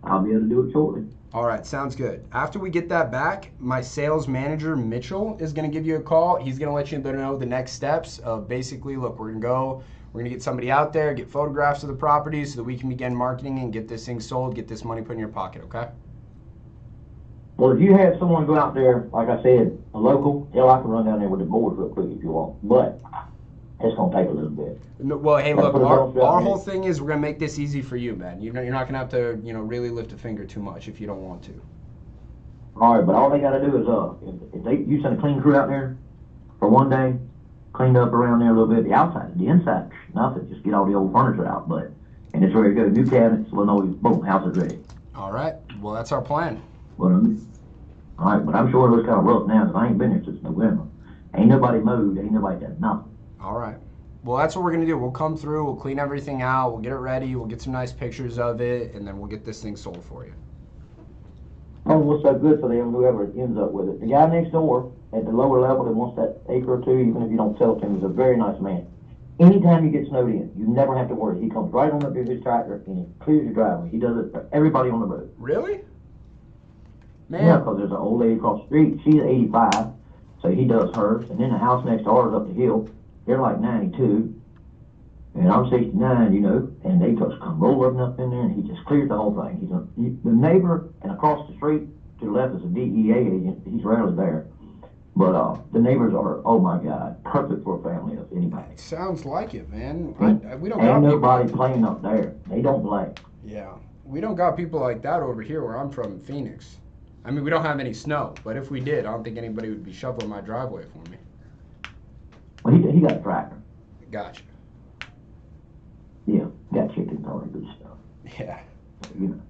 I'll be able to do it shortly. All right, sounds good. After we get that back, my sales manager, Mitchell, is going to give you a call. He's going to let you know the next steps of basically, look, we're going to get somebody out there, get photographs of the property so that we can begin marketing and get this thing sold, get this money put in your pocket, okay? Well, if you have someone go out there, like I said, a local, hell, I can run down there with the boards real quick if you want. But it's going to take a little bit. No, well, hey, look, our whole thing is we're going to make this easy for you, man. You're not going to have to, really lift a finger too much if you don't want to. All right, but all they got to do is, you send a clean crew out there for one day, clean up around there a little bit, the outside, the inside, nothing, just get all the old furniture out, and it's ready to go. New cabinets, linoleum, boom, house is ready. All right, well, that's our plan. All right, but I'm sure it looks kind of rough now because I ain't been here since November. Ain't nobody moved, ain't nobody done nothing. All right. Well, that's what we're going to do. We'll come through, we'll clean everything out, we'll get it ready, we'll get some nice pictures of it, and then we'll get this thing sold for you. Oh, what's so good for them, whoever ends up with it. The guy next door at the lower level that wants that acre or two, even if you don't sell it to him, is a very nice man. Anytime you get snowed in, you never have to worry. He comes right on up to his tractor and he clears your driveway. He does it for everybody on the road. Really? Man. Yeah, because there's an old lady across the street. She's 85, so he does hers. And then the house next to ours up the hill, they're like 92. And I'm 69, and they just come rolling up in there, and he just clears the whole thing. The neighbor, and across the street to the left is a DEA agent. He's rarely there. But the neighbors are, oh my God, perfect for a family of anybody. Sounds like it, man. We don't got Ain't people. nobody playing up there. They don't play. Yeah, we don't got people like that over here where I'm from in Phoenix. I mean, we don't have any snow, but if we did, I don't think anybody would be shoveling my driveway for me. Well, he got a tractor. Gotcha. Yeah, got chickens, all that good stuff. Yeah. You know.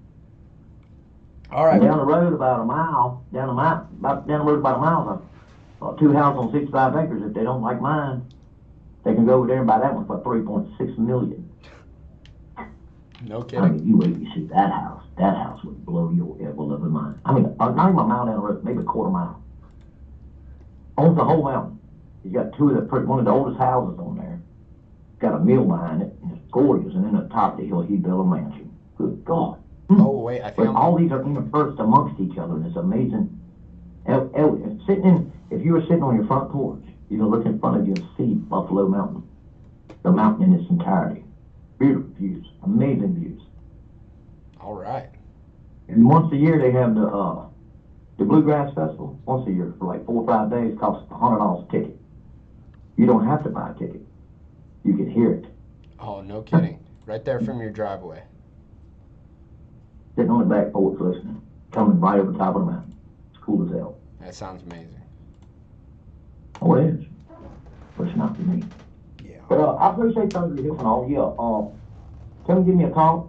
All right. Down the road about a mile, down the road about a mile, two houses on 65 acres. If they don't like mine, they can go over there and buy that one for $3.6 million. No I kidding. mean, you wait till you see that house. That house would blow your ever-loving mind. I mean, not even a mile down the road, maybe a quarter mile. Owns the whole mountain. He's got one of the oldest houses on there. Got a mill behind it, and it's gorgeous. And then at the top of the hill, he built a mansion. Good God. Oh wait, I But found. all these are interspersed amongst each other, and it's amazing. If you were sitting on your front porch, you can look in front of you and see Buffalo Mountain, the mountain in its entirety. Beautiful views, amazing views. All right. And once a year they have the Bluegrass Festival. Once a year for like 4 or 5 days, costs $100 a ticket. You don't have to buy a ticket. You can hear it. Oh, no kidding. Right there from your driveway. Sitting on the back porch listening, coming right over the top of the mountain. It's cool as hell. That sounds amazing. Oh, it is. But it's not for me. Yeah. But I appreciate things you're doing all. Yeah. Tell him give me a call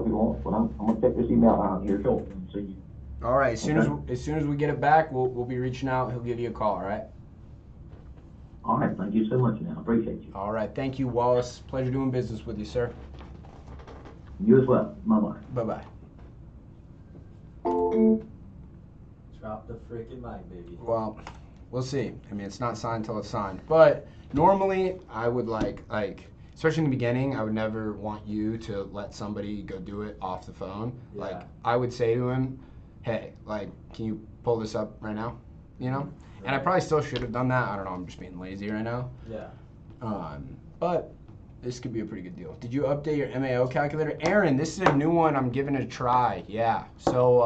if you want. But I'm gonna check this email out here shortly and see you. All right. As soon as we get it back, we'll be reaching out. He'll give you a call. All right. All right. Thank you so much, man. I appreciate you. All right. Thank you, Wallace. Pleasure doing business with you, sir. You as well. Bye-bye. Bye-bye. Drop the freaking mic, baby. Well, we'll see. I mean, it's not signed till it's signed. But normally, I would like, especially in the beginning, I would never want you to let somebody go do it off the phone. Yeah. Like, I would say to him, hey, like, can you pull this up right now? You know? Right. And I probably still should have done that. I don't know. I'm just being lazy right now. Yeah. But this could be a pretty good deal. Did you update your MAO calculator? Aaron, this is a new one. I'm giving it a try. Yeah. So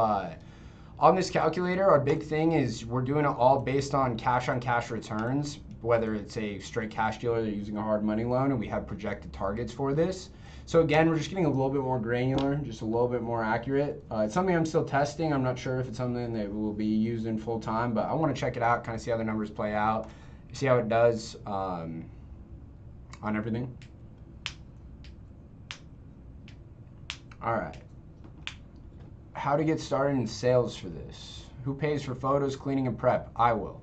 on this calculator, our big thing is we're doing it all based on cash returns, whether it's a straight cash deal or they're using a hard money loan, and we have projected targets for this. So again, we're just getting a little bit more granular, just a little bit more accurate. It's something I'm still testing. I'm not sure if it's something that we'll be using full time, but I want to check it out, kind of see how the numbers play out, see how it does on everything. All right. How to get started in sales for this? Who pays for photos, cleaning, and prep? I will.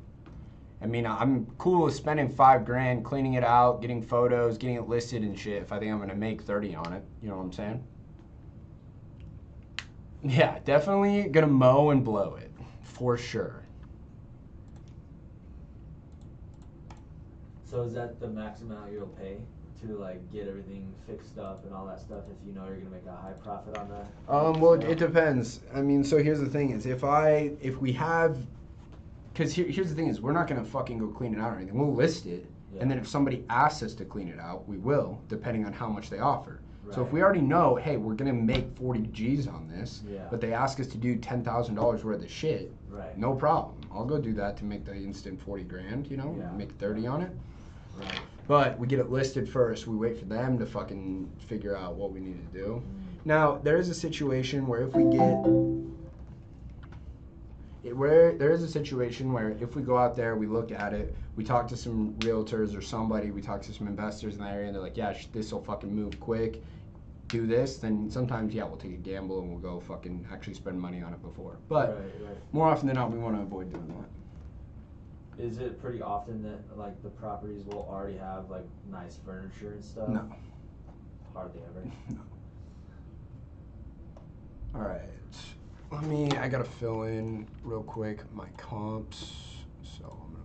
I mean, I'm cool with spending $5,000, cleaning it out, getting photos, getting it listed and shit if I think I'm gonna make 30 on it. You know what I'm saying? Yeah, definitely gonna mow and blow it, for sure. So is that the max amount you'll pay to like get everything fixed up and all that stuff if you know you're gonna make a high profit on that? Well, it depends. I mean, so here's the thing: is if we have, because here's the thing: is we're not gonna fucking go clean it out or anything. We'll list it, and then if somebody asks us to clean it out, we will, depending on how much they offer. Right. So if we already know, hey, we're gonna make 40 G's on this, but they ask us to do $10,000 worth of shit, right? No problem. I'll go do that to make the instant 40 grand. You know, make 30 on it. Right. But we get it listed first. We wait for them to fucking figure out what we need to do. Now, there is a situation where if we go out there, we look at it, we talk to some realtors or somebody, we talk to some investors in that area, and they're like, yeah, this will fucking move quick, do this, then sometimes, yeah, we'll take a gamble and we'll go fucking actually spend money on it before. But more often than not, we want to avoid doing that. Is it pretty often that like the properties will already have like nice furniture and stuff? No. Hardly ever. No. All right. I gotta fill in real quick my comps. So I'm gonna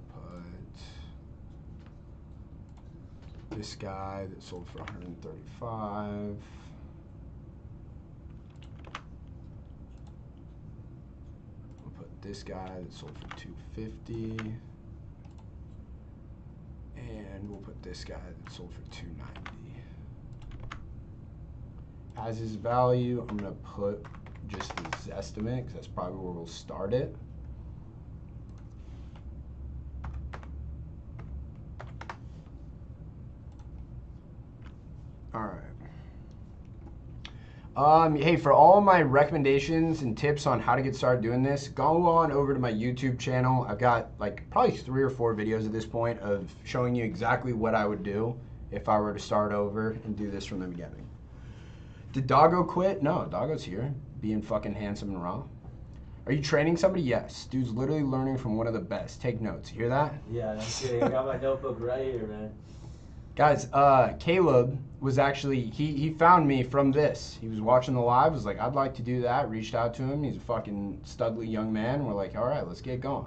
put this guy that sold for 135. I'll put this guy that sold for 250. And we'll put this guy that sold for 290. As his value, I'm gonna put just his estimate, because that's probably where we'll start it. All right. Hey, for all my recommendations and tips on how to get started doing this, go on over to my YouTube channel. I've got like probably 3 or 4 videos at this point of showing you exactly what I would do if I were to start over and do this from the beginning. Did Doggo quit? No, Doggo's here, being fucking handsome and raw. Are you training somebody? Yes. Dude's literally learning from one of the best. Take notes. Hear that? Yeah, no kidding. I got my notebook right here, man. Guys, Caleb was actually, he found me from this. He was watching the live, was like, I'd like to do that. Reached out to him. He's a fucking studly young man. We're like, all right, let's get going.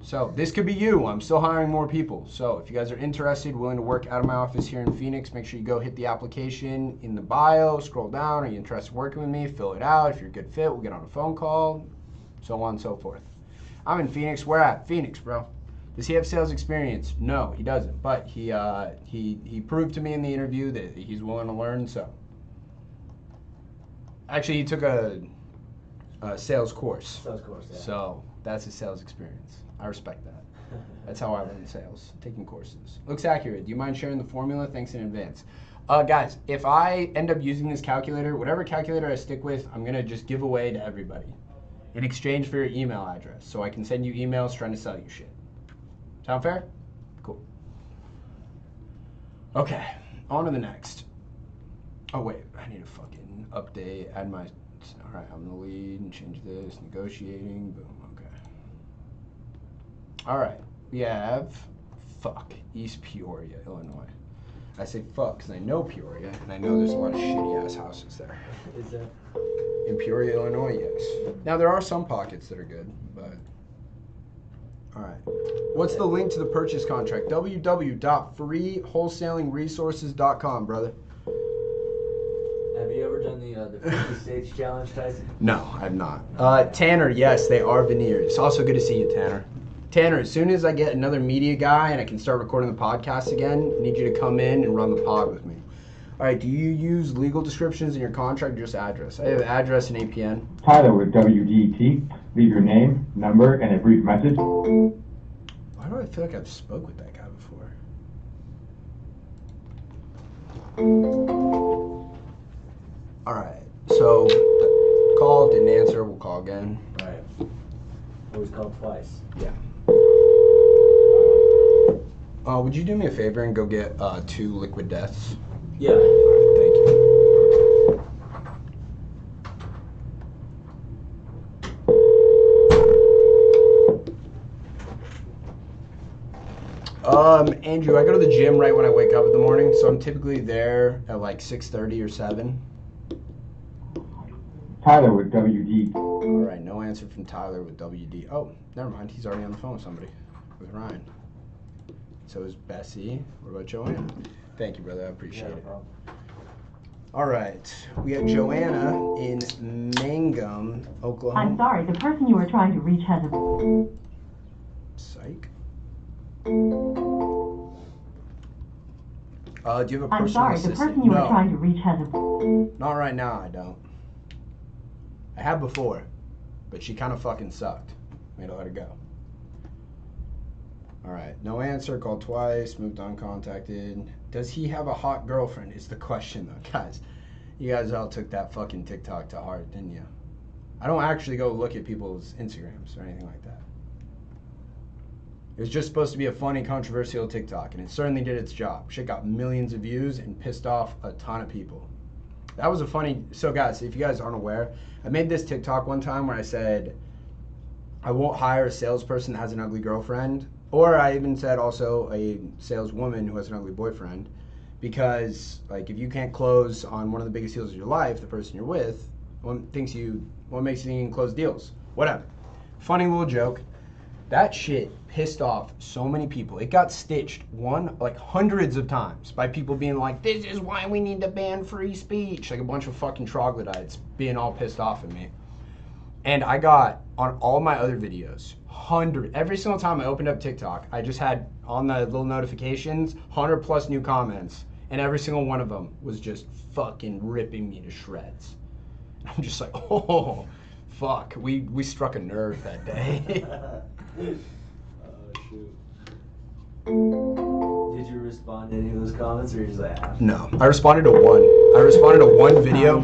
So this could be you. I'm still hiring more people. So if you guys are interested, willing to work out of my office here in Phoenix, make sure you go hit the application in the bio, scroll down. Are you interested in working with me? Fill it out. If you're a good fit, we'll get on a phone call, so on and so forth. I'm in Phoenix. Where at? Phoenix, bro. Does he have sales experience? No, he doesn't. But he proved to me in the interview that he's willing to learn. So actually, he took a sales course. Sales course, yeah. So that's his sales experience. I respect that. That's how I learned sales, taking courses. Looks accurate. Do you mind sharing the formula? Thanks in advance. Guys, if I end up using this calculator, whatever calculator I stick with, I'm going to just give away to everybody in exchange for your email address. So I can send you emails trying to sell you shit. Sound fair? Cool. Okay, on to the next. Oh, wait, I need to fucking update, add my, all right, I'm the lead and change this, negotiating, boom, okay. All right, we have, East Peoria, Illinois. I say fuck because I know Peoria, and I know there's a lot of shitty-ass houses there. Is there? In Peoria, Illinois, yes. Now, there are some pockets that are good, but... All right. What's the link to the purchase contract? www.freewholesalingresources.com, brother. Have you ever done the 50 stage challenge, Tyson? No, I've not. Tanner, yes, they are veneers. Also good to see you, Tanner. Tanner, as soon as I get another media guy and I can start recording the podcast again, I need you to come in and run the pod with me. All right, do you use legal descriptions in your contract or just address? I have address and APN. Tyler with WDT. Leave your name, number, and a brief message. Why do I feel like I've spoke with that guy before? All right, so call, didn't answer, we'll call again. Right. Always called twice. Yeah. Would you do me a favor and go get 2 liquid deaths? Yeah. Thank you. Andrew, I go to the gym right when I wake up in the morning, so I'm typically there at like 6:30 or 7. Tyler with WD. All right, no answer from Tyler with WD. Oh, never mind. He's already on the phone with somebody, with Ryan. So is Bessie. What about Joanna? Thank you, brother. I appreciate it. Problem. All right, we got Joanna in Mangum, Oklahoma. I'm sorry, the person you are trying to reach has a... Psych. Do you have a personal I'm sorry, the assistant? person you No, are trying to reach has a... not right now, I don't. I have before, but she kind of fucking sucked. I had to let her go. All right, no answer, called twice, moved uncontacted. Does he have a hot girlfriend is the question though, guys. You guys all took that fucking TikTok to heart, didn't you? I don't actually go look at people's Instagrams or anything like that. It was just supposed to be a funny, controversial TikTok, and it certainly did its job. Shit got millions of views and pissed off a ton of people. That was a funny, so guys, if you guys aren't aware, I made this TikTok one time where I said, I won't hire a salesperson that has an ugly girlfriend, or I even said also a saleswoman who has an ugly boyfriend, because like if you can't close on one of the biggest deals of your life, the person you're with, what makes you think you can close deals? Whatever. Funny little joke. That shit pissed off so many people. It got stitched hundreds of times by people being like, this is why we need to ban free speech. Like a bunch of fucking troglodytes being all pissed off at me. And I got, on all my other videos, every single time I opened up TikTok, I just had on the little notifications, 100 plus new comments. And every single one of them was just fucking ripping me to shreds. And I'm just like, oh, fuck. We struck a nerve that day. Oh, shoot. Did you you respond to any of those comments, or you're just like, ah? No, I responded to one. I responded to one video.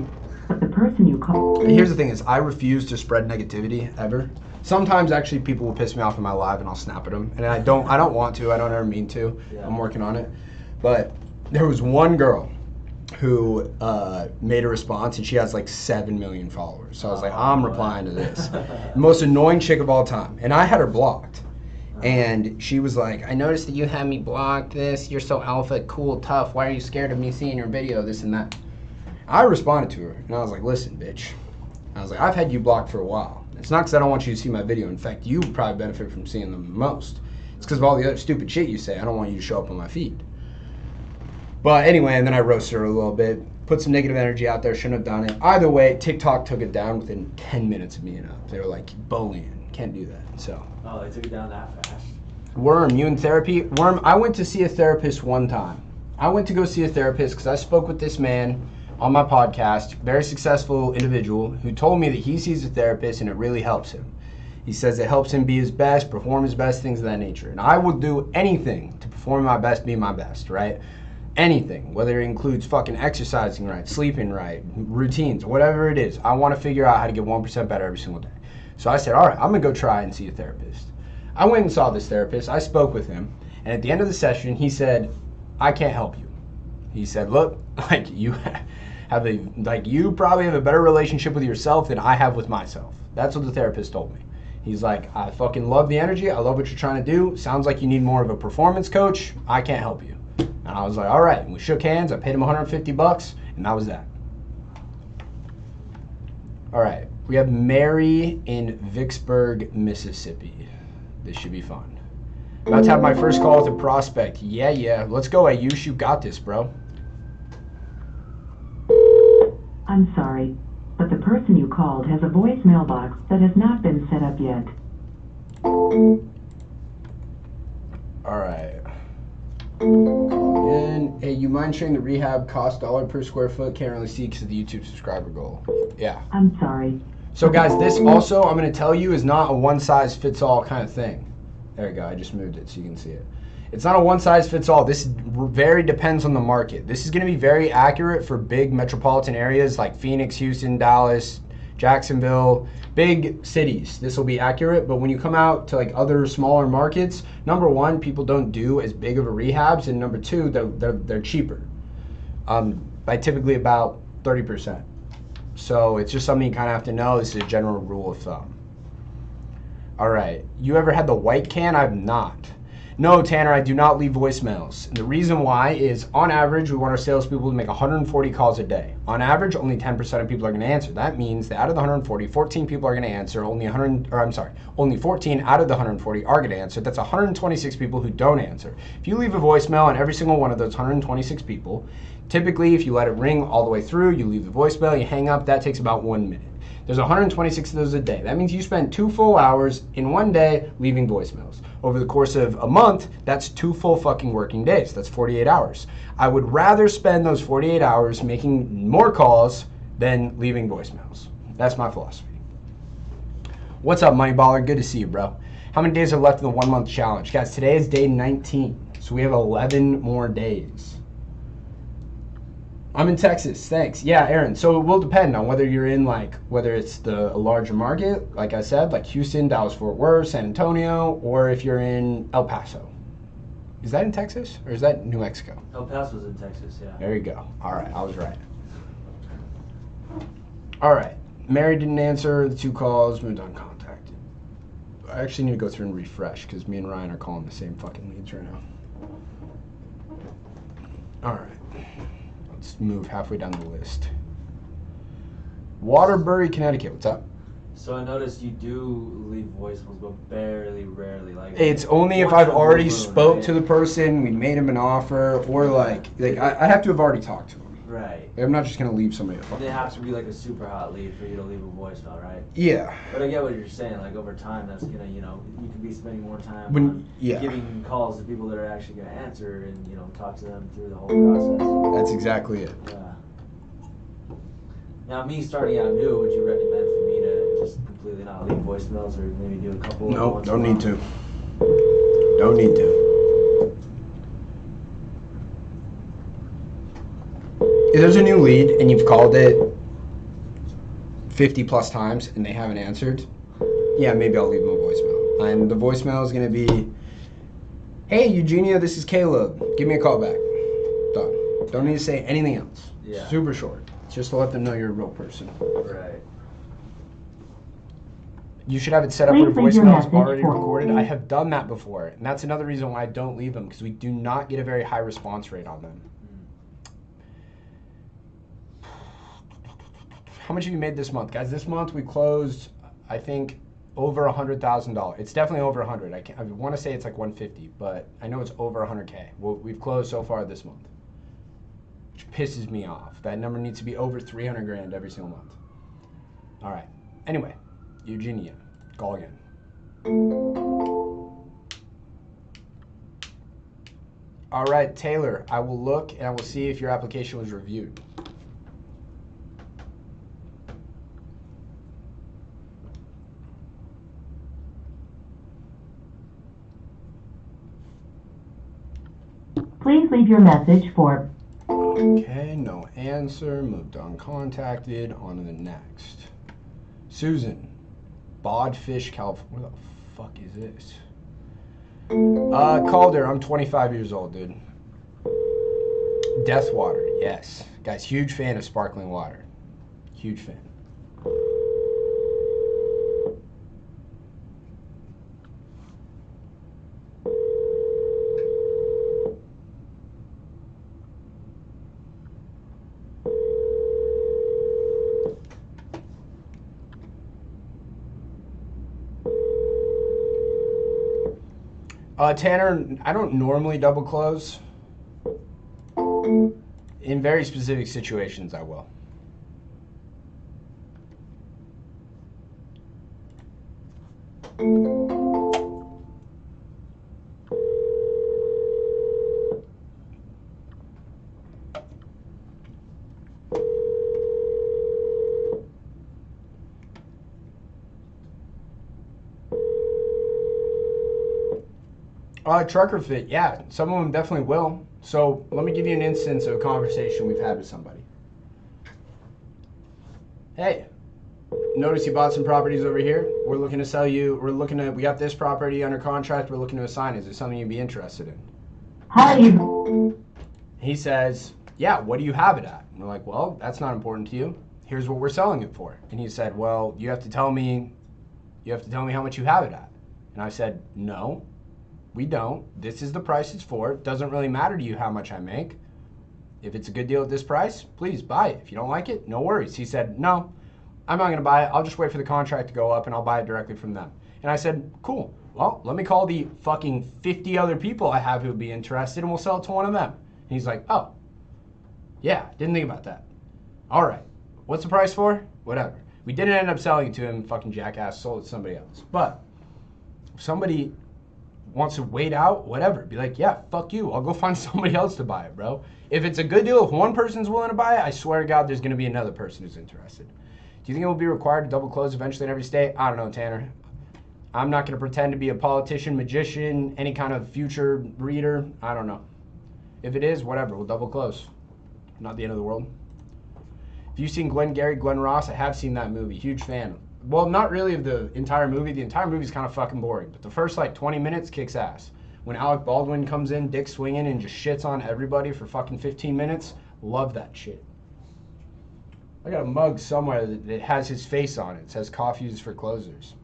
But the person you call. Here's the thing is, I refuse to spread negativity ever. Sometimes actually people will piss me off in my live and I'll snap at them. And I don't want to, I don't ever mean to. Yeah. I'm working on it. But there was one girl who made a response and she has like 7 million followers. So I was like, I'm replying to this. Most annoying chick of all time. And I had her blocked. And she was like, I noticed that you had me blocked this. You're so alpha, cool, tough. Why are you scared of me seeing your video, this and that? I responded to her and I was like, listen, bitch. I was like, I've had you blocked for a while. It's not because I don't want you to see my video. In fact, you probably benefit from seeing them the most. It's because of all the other stupid shit you say. I don't want you to show up on my feed. But anyway, and then I roasted her a little bit, put some negative energy out there, shouldn't have done it. Either way, TikTok took it down within 10 minutes of being up. They were like, bullying, can't do that, so. Oh, they took it down that fast. Worm, you in therapy? Worm, I went to see a therapist one time. I went to go see a therapist because I spoke with this man on my podcast, very successful individual, who told me that he sees a therapist and it really helps him. He says it helps him be his best, perform his best, things of that nature. And I will do anything to perform my best, be my best, right? Anything, whether it includes fucking exercising right, sleeping right, routines, whatever it is. I want to figure out how to get 1% better every single day. So I said, all right, I'm going to go try and see a therapist. I went and saw this therapist. I spoke with him. And at the end of the session, he said, I can't help you. He said, look, you probably have a better relationship with yourself than I have with myself. That's what the therapist told me. He's like, I fucking love the energy. I love what you're trying to do. Sounds like you need more of a performance coach. I can't help you. And I was like, all right. And we shook hands. I paid him $150, and that was that. All right. We have Mary in Vicksburg, Mississippi. This should be fun. About to have my first call with a prospect. Yeah. Let's go, Ayush. You got this, bro. I'm sorry, but the person you called has a voicemail box that has not been set up yet. All right. And hey, you mind sharing the rehab cost $1 per square foot? Can't really see because of the YouTube subscriber goal. Yeah. I'm sorry. So guys, this also, I'm going to tell you, is not a one-size-fits-all kind of thing. There you go. I just moved it so you can see it. It's not a one-size-fits-all. This very depends on the market. This is going to be very accurate for big metropolitan areas like Phoenix, Houston, Dallas, Jacksonville, big cities. This will be accurate, but when you come out to like other smaller markets, number one, people don't do as big of a rehabs, and number two, they're cheaper by typically about 30%. So it's just something you kind of have to know. This is a general rule of thumb. All right, you ever had the white can? I've not. No, Tanner, I do not leave voicemails. And the reason why is, on average, we want our salespeople to make 140 calls a day. On average, only 10% of people are going to answer. That means that out of the 140, 14 people are going to answer. Only 14 out of the 140 are going to answer. That's 126 people who don't answer. If you leave a voicemail on every single one of those 126 people, typically, if you let it ring all the way through, you leave the voicemail, you hang up, that takes about 1 minute. There's 126 of those a day. That means you spend 2 full hours in one day leaving voicemails. Over the course of a month, that's 2 full fucking working days. That's 48 hours. I would rather spend those 48 hours making more calls than leaving voicemails. That's my philosophy. What's up, Money Baller? Good to see you, bro. How many days are left in the 1 month challenge? Guys, today is day 19, so we have 11 more days. I'm in Texas, thanks. Yeah, Aaron, so it will depend on whether you're in whether it's a larger market, like I said, like Houston, Dallas, Fort Worth, San Antonio, or if you're in El Paso. Is that in Texas, or is that New Mexico? El Paso's in Texas, yeah. There you go. All right, I was right. All right, Mary didn't answer the 2 calls, moved uncontacted. I actually need to go through and refresh, because me and Ryan are calling the same fucking leads right now. All right. Let's move halfway down the list. Waterbury, Connecticut. What's up? So I noticed you do leave voicemails, but rarely. Like it's only if I've already spoke to the person, we made him an offer, or I have to have already talked to him. Right. I'm not just gonna leave somebody a fucking. It has to be like a super hot lead for you to leave a voicemail, right? Yeah. But I get what you're saying. Like over time, that's gonna, you could be spending more time giving calls to people that are actually gonna answer, and talk to them through the whole process. That's exactly it. Yeah. Now, me starting out new, would you recommend for me to just completely not leave voicemails, or maybe do a couple? No, don't need to. Don't need to. if there's a new lead and you've called it 50 plus times and they haven't answered, yeah, maybe I'll leave them a voicemail. And the voicemail is going to be, hey, Eugenia, this is Caleb. Give me a call back. Done. Don't need to say anything else. Yeah. Super short. Just to let them know you're a real person. Right. You should have it set up Please where leave your voicemail is message already for- recorded. I have done that before. And that's another reason why I don't leave them, because we do not get a very high response rate on them. How much have you made this month? Guys, this month we closed, I think, over $100,000. It's definitely over 100. I want to say it's like 150, but I know it's over 100K. We've closed so far this month, which pisses me off. That number needs to be over 300 grand every single month. All right. Anyway, Eugenia, call again. All right, Taylor, I will look and I will see if your application was reviewed. Please leave your message for Okay, no answer. Moved uncontacted. On to the next. Susan, Bodfish, California. What the fuck is this? Calder, I'm 25 years old, dude. Deathwater, yes. Guys, huge fan of sparkling water. Huge fan. Tanner, I don't normally double close. In very specific situations, I will. Trucker fit, yeah, some of them definitely will. So let me give you an instance of a conversation we've had with somebody. Hey, notice you bought some properties over here. We're looking to sell you. We got this property under contract. We're looking to assign. Is it something you'd be interested in? Hi. He says, yeah, what do you have it at? And we're like, well, that's not important to you. Here's what we're selling it for. And he said, well, you have to tell me how much you have it at. And I said, no, we don't. This is the price it's for. It doesn't really matter to you how much I make. If it's a good deal at this price, please buy it. If you don't like it, no worries. He said, no, I'm not going to buy it. I'll just wait for the contract to go up and I'll buy it directly from them. And I said, cool. Well, let me call the fucking 50 other people I have who would be interested and we'll sell it to one of them. And he's like, oh, yeah, didn't think about that. All right. What's the price for? Whatever. We didn't end up selling it to him. Fucking jackass sold it to somebody else. But if somebody wants to wait out, whatever. Be like, yeah, fuck you. I'll go find somebody else to buy it, bro. If it's a good deal, if one person's willing to buy it, I swear to God, there's going to be another person who's interested. Do you think it will be required to double close eventually in every state? I don't know, Tanner. I'm not going to pretend to be a politician, magician, any kind of future reader. I don't know. If it is, whatever. We'll double close. Not the end of the world. If you've seen Glenn Ross, I have seen that movie. Huge fan. Well, not really of the entire movie. The entire movie's kind of fucking boring. But the first, 20 minutes kicks ass. When Alec Baldwin comes in, dick swinging, and just shits on everybody for fucking 15 minutes, love that shit. I got a mug somewhere that has his face on it. It says coffee is for closers.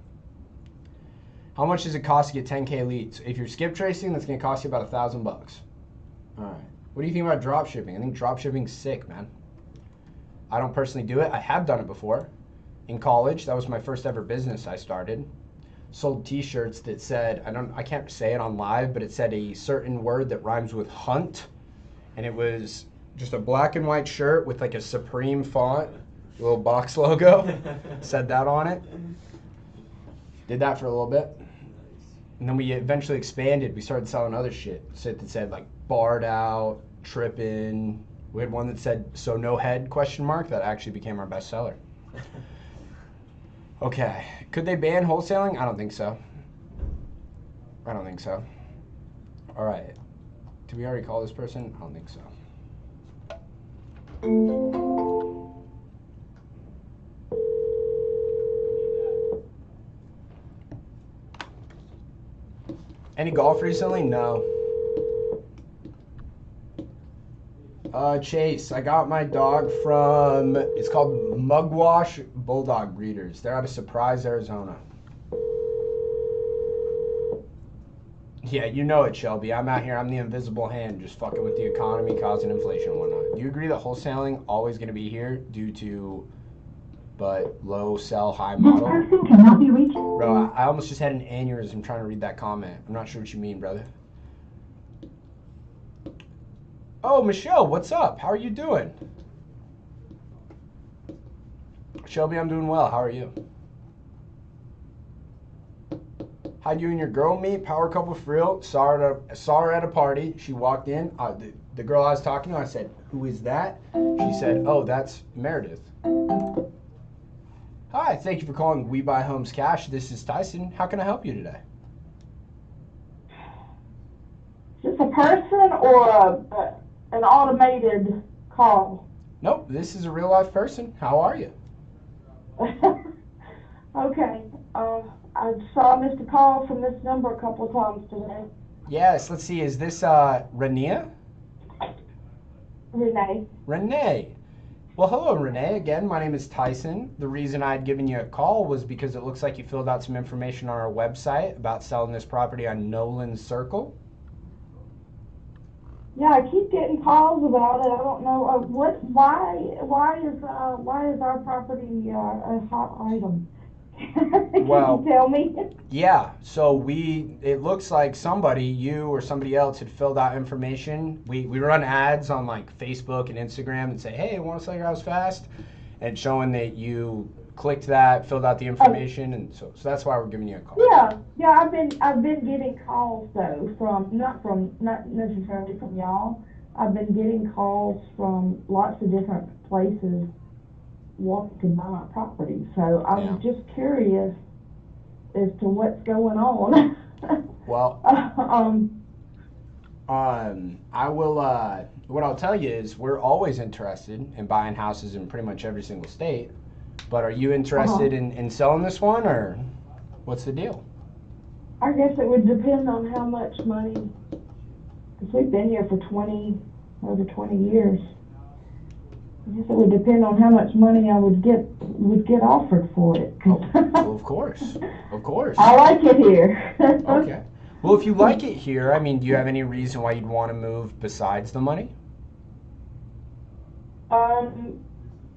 How much does it cost to get 10K leads? If you're skip tracing, that's going to cost you about $1,000. All right. What do you think about drop shipping? I think drop shipping's sick, man. I don't personally do it. I have done it before. In college, that was my first ever business I started. Sold t-shirts that said, I can't say it on live, but it said a certain word that rhymes with hunt. And it was just a black and white shirt with a Supreme font, a little box logo. Said that on it. Did that for a little bit. And then we eventually expanded. We started selling other shit. Shit that said barred out, tripping. We had one that said, so no head, ? That actually became our best seller. Okay. Could they ban wholesaling? I don't think so. I don't think so. All right. Did we already call this person? I don't think so. Any golf recently? No. Chase, I got my dog from, it's called Mugwash Bulldog Breeders. They're out of Surprise, Arizona. Yeah, you know it, Shelby. I'm out here, I'm the invisible hand, just fucking with the economy, causing inflation and whatnot. Do you agree that wholesaling always going to be here due to, but low, sell, high This model? person cannot be reached. Bro, I almost just had an aneurysm trying to read that comment. I'm not sure what you mean, brother. Oh, Michelle, what's up? How are you doing? Shelby, I'm doing well. How are you? How'd you and your girl meet? Power couple for real. Saw her at a party. She walked in. The girl I was talking to, I said, "Who is that?" She said, "Oh, that's Meredith." Hi, thank you for calling We Buy Homes Cash. This is Tyson. How can I help you today? Is this a person or an automated call? Nope, this is a real life person. How are you? Okay. I saw I missed a call from this number a couple of times today. Yes, let's see. Is this Rania? Renee. Renee. Well, hello, Renee. Again, my name is Tyson. The reason I had given you a call was because it looks like you filled out some information on our website about selling this property on Nolan Circle. Yeah, I keep getting calls about it. I don't know why is our property a hot item? Well, Can you tell me? Yeah, so it looks like somebody, you or somebody else, had filled out information. We run ads on like Facebook and Instagram and say, hey, I want to sell your house fast, and showing that you clicked that, filled out the information, and so that's why we're giving you a call. Yeah, I've been getting calls though not necessarily from y'all. I've been getting calls from lots of different places wanting to buy my property. So I'm just curious as to what's going on. Well, I will. What I'll tell you is we're always interested in buying houses in pretty much every single state. But are you interested in selling this one, or what's the deal? I guess it would depend on how much money, because we've been here for over 20 years. I guess it would depend on how much money I would get offered for it. Well, of course. I like it here. Okay. Well, if you like it here, I mean, do you have any reason why you'd want to move besides the money?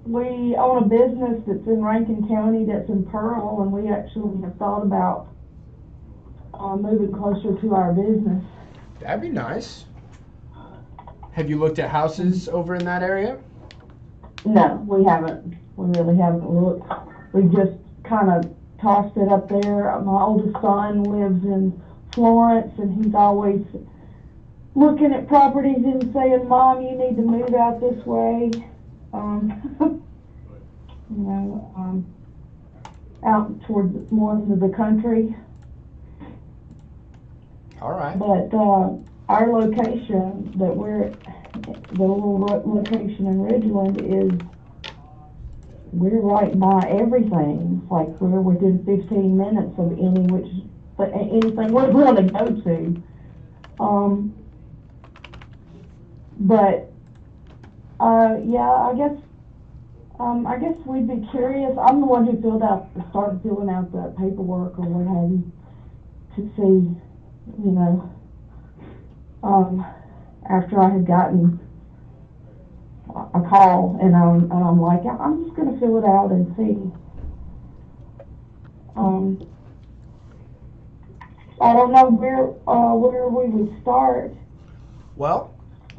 We own a business that's in Rankin County that's in Pearl, and we actually have thought about moving closer to our business. That'd be nice. Have you looked at houses over in that area? No, we haven't. We really haven't looked. We just kind of tossed it up there. My oldest son lives in Florence, and he's always looking at properties and saying, Mom, you need to move out this way. Out towards more into the country. All right. But our location that we're, the little location in Ridgeland is, we're right by everything. Like we're within 15 minutes of anything we're going to go to. I guess we'd be curious. I'm the one who started filling out the paperwork or what have you to see, after I had gotten a call, and I'm like, I'm just going to fill it out and see. I don't know where we would start. Well,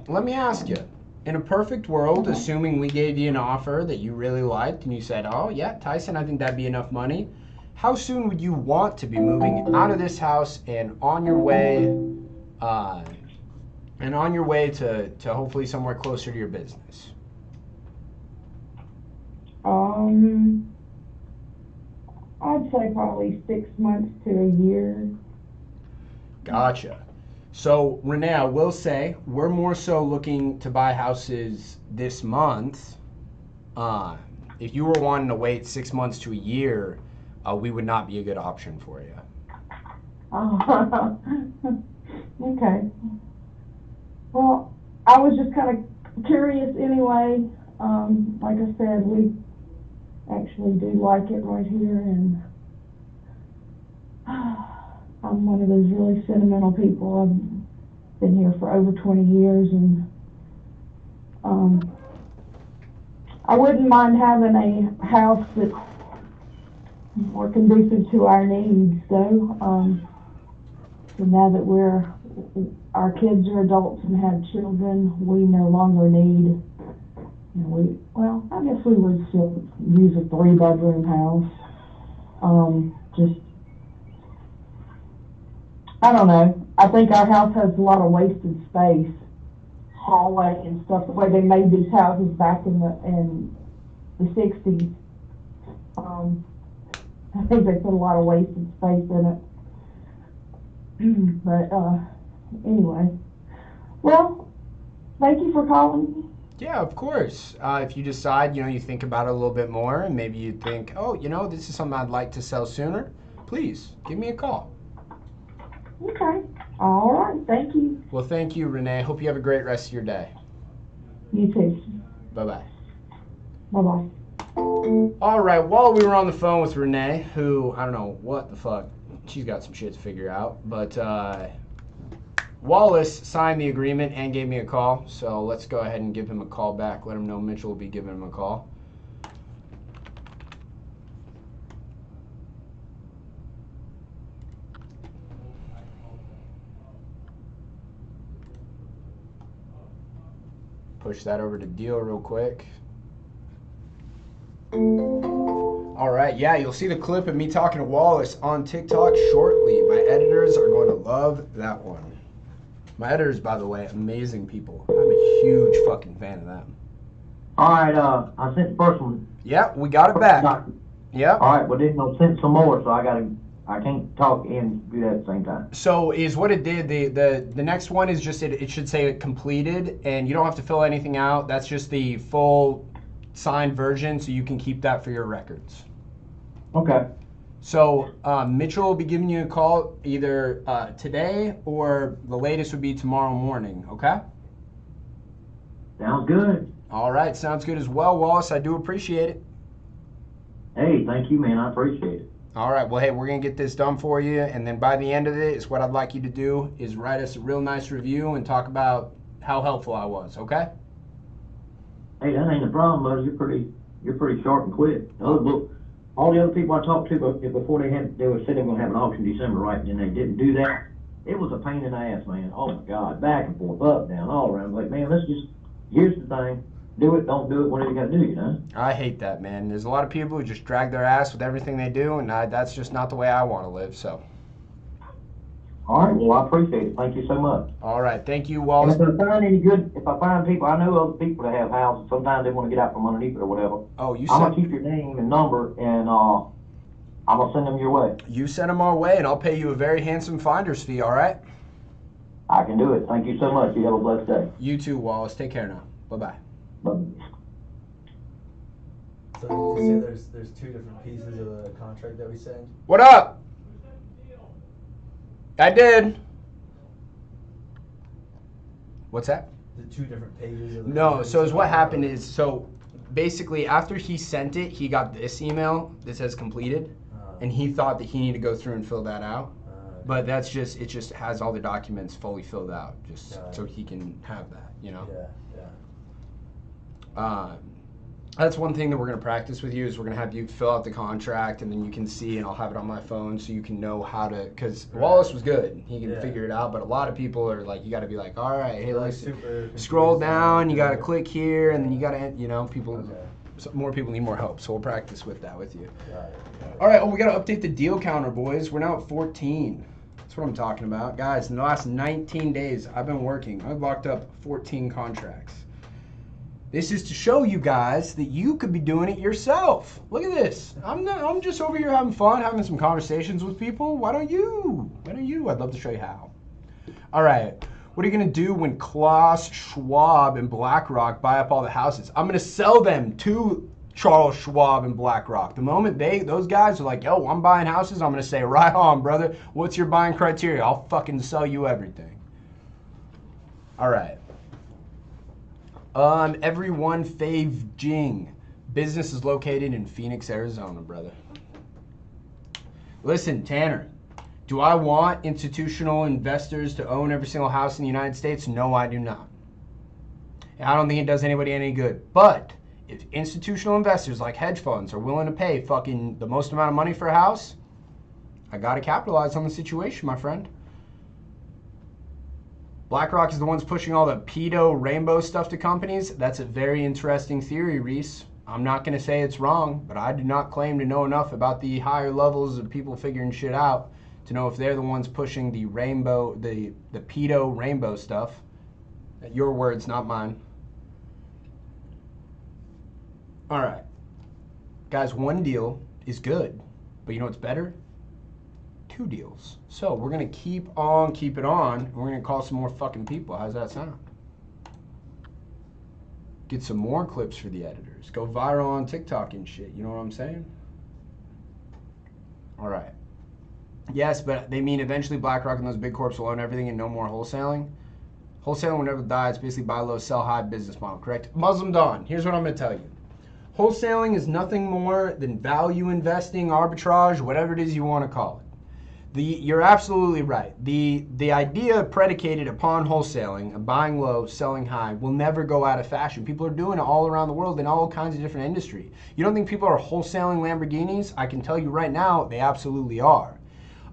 let me ask you. In a perfect world, assuming we gave you an offer that you really liked and you said, oh yeah, Tyson, I think that'd be enough money, how soon would you want to be moving out of this house and on your way to hopefully somewhere closer to your business? I'd say probably 6 months to a year. Gotcha. So, Renee, I will say we're more so looking to buy houses this month. If you were wanting to wait 6 months to a year, we would not be a good option for you. Oh, okay. Well, I was just kind of curious anyway. Like I said, we actually do like it right here, and I'm one of those really sentimental people. I've been here for over 20 years, and I wouldn't mind having a house that's more conducive to our needs, though. So now that our kids are adults and have children, we no longer need, well, I guess we would still use a 3-bedroom house. I don't know. I think our house has a lot of wasted space, hallway and stuff, the way they made these houses back in the 60s. I think they put a lot of wasted space in it. But anyway, well, thank you for calling. Yeah, of course. If you decide, you think about it a little bit more, and maybe you think, oh, this is something I'd like to sell sooner, please give me a call. Okay. All right. Thank you. Well, thank you, Renee. Hope you have a great rest of your day. You too. Bye-bye. Bye-bye. All right, while we were on the phone with Renee, who, I don't know what the fuck, she's got some shit to figure out, but Wallace signed the agreement and gave me a call, so let's go ahead and give him a call back. Let him know Mitchell will be giving him a call. Push that over to deal real quick. All right, yeah, you'll see the clip of me talking to Wallace on TikTok shortly. My editors are going to love that one. My editors, by the way, amazing people. I'm a huge fucking fan of them. All right, I sent the first one. Yeah, we got it back. Yeah. All right, well, then I sent some more, so I can't talk and do that at the same time. So is what it did, the next one is just, it should say it completed, and you don't have to fill anything out. That's just the full signed version, so you can keep that for your records. Okay. So Mitchell will be giving you a call either today or the latest would be tomorrow morning, okay? Sounds good. All right, sounds good as well, Wallace. I do appreciate it. Hey, thank you, man. I appreciate it. All right, well, hey, we're going to get this done for you, and then by the end of it is what I'd like you to do is write us a real nice review and talk about how helpful I was, okay? Hey, that ain't the problem, buddy. You're pretty short and quick. All the other people I talked to before they said they were going to have an auction in December, right? And they didn't do that. It was a pain in the ass, man. Oh my God, back and forth, up, down, all around. Like, man, here's the thing. Do it, don't do it, whatever you got to do, I hate that, man. There's a lot of people who just drag their ass with everything they do, and that's just not the way I want to live, so. All right, well, I appreciate it. Thank you so much. All right, thank you, And Wallace. if I find people, I know other people that have houses, sometimes they want to get out from underneath it or whatever. Oh, I'm going to keep your name and number, and I'm going to send them your way. You send them our way, and I'll pay you a very handsome finder's fee, all right? I can do it. Thank you so much. You have a blessed day. You too, Wallace. Take care now. Bye-bye. Bye. So did you say there's 2 different pieces of the contract that we send? What up? I did. What's that? The 2 different pages of the No, contract? so what happened is, so basically after he sent it, he got this email that says completed, and he thought that he needed to go through and fill that out. But it just has all the documents fully filled out, just so he can have that, Yeah. That's one thing that we're going to practice with you is we're going to have you fill out the contract, and then you can see, and I'll have it on my phone so you can know how to, because Wallace was good. He can figure it out, but a lot of people are like, you got to be like, all right, hey, let's scroll down, you got to click here, and then you got to, people, more people need more help, so we'll practice with that with you. All right, we got to update the deal counter, boys. We're now at 14. That's what I'm talking about. Guys, in the last 19 days, I've been working. I've locked up 14 contracts. This is to show you guys that you could be doing it yourself. Look at this. I'm just over here having fun, having some conversations with people. Why don't you? I'd love to show you how. All right. What are you going to do when Klaus Schwab and BlackRock buy up all the houses? I'm going to sell them to Charles Schwab and BlackRock. The moment those guys are like, yo, I'm buying houses, I'm going to say, right on, brother. What's your buying criteria? I'll fucking sell you everything. All right. Everyone Fave Jing. Business is located in Phoenix, Arizona, brother. Listen, Tanner. Do I want institutional investors to own every single house in the United States? No, I do not. I don't think it does anybody any good. But if institutional investors like hedge funds are willing to pay fucking the most amount of money for a house, I got to capitalize on the situation, my friend. BlackRock is the ones pushing all the pedo rainbow stuff to companies. That's a very interesting theory, Reese. I'm not going to say it's wrong, but I do not claim to know enough about the higher levels of people figuring shit out to know if they're the ones pushing the rainbow, the pedo rainbow stuff. Your words, not mine. All right. Guys, one deal is good, but you know what's better? 2 deals. So we're going to keep it on, and we're going to call some more fucking people. How's that sound? Get some more clips for the editors. Go viral on TikTok and shit. You know what I'm saying? All right. Yes, but they mean eventually BlackRock and those big corps will own everything and no more wholesaling. Wholesaling will never die. It's basically buy low, sell high business model, correct? Muslim Dawn, here's what I'm going to tell you. Wholesaling is nothing more than value investing, arbitrage, whatever it is you want to call it. You're absolutely right. The idea predicated upon wholesaling, buying low, selling high, will never go out of fashion. People are doing it all around the world in all kinds of different industry. You don't think people are wholesaling Lamborghinis? I can tell you right now, they absolutely are.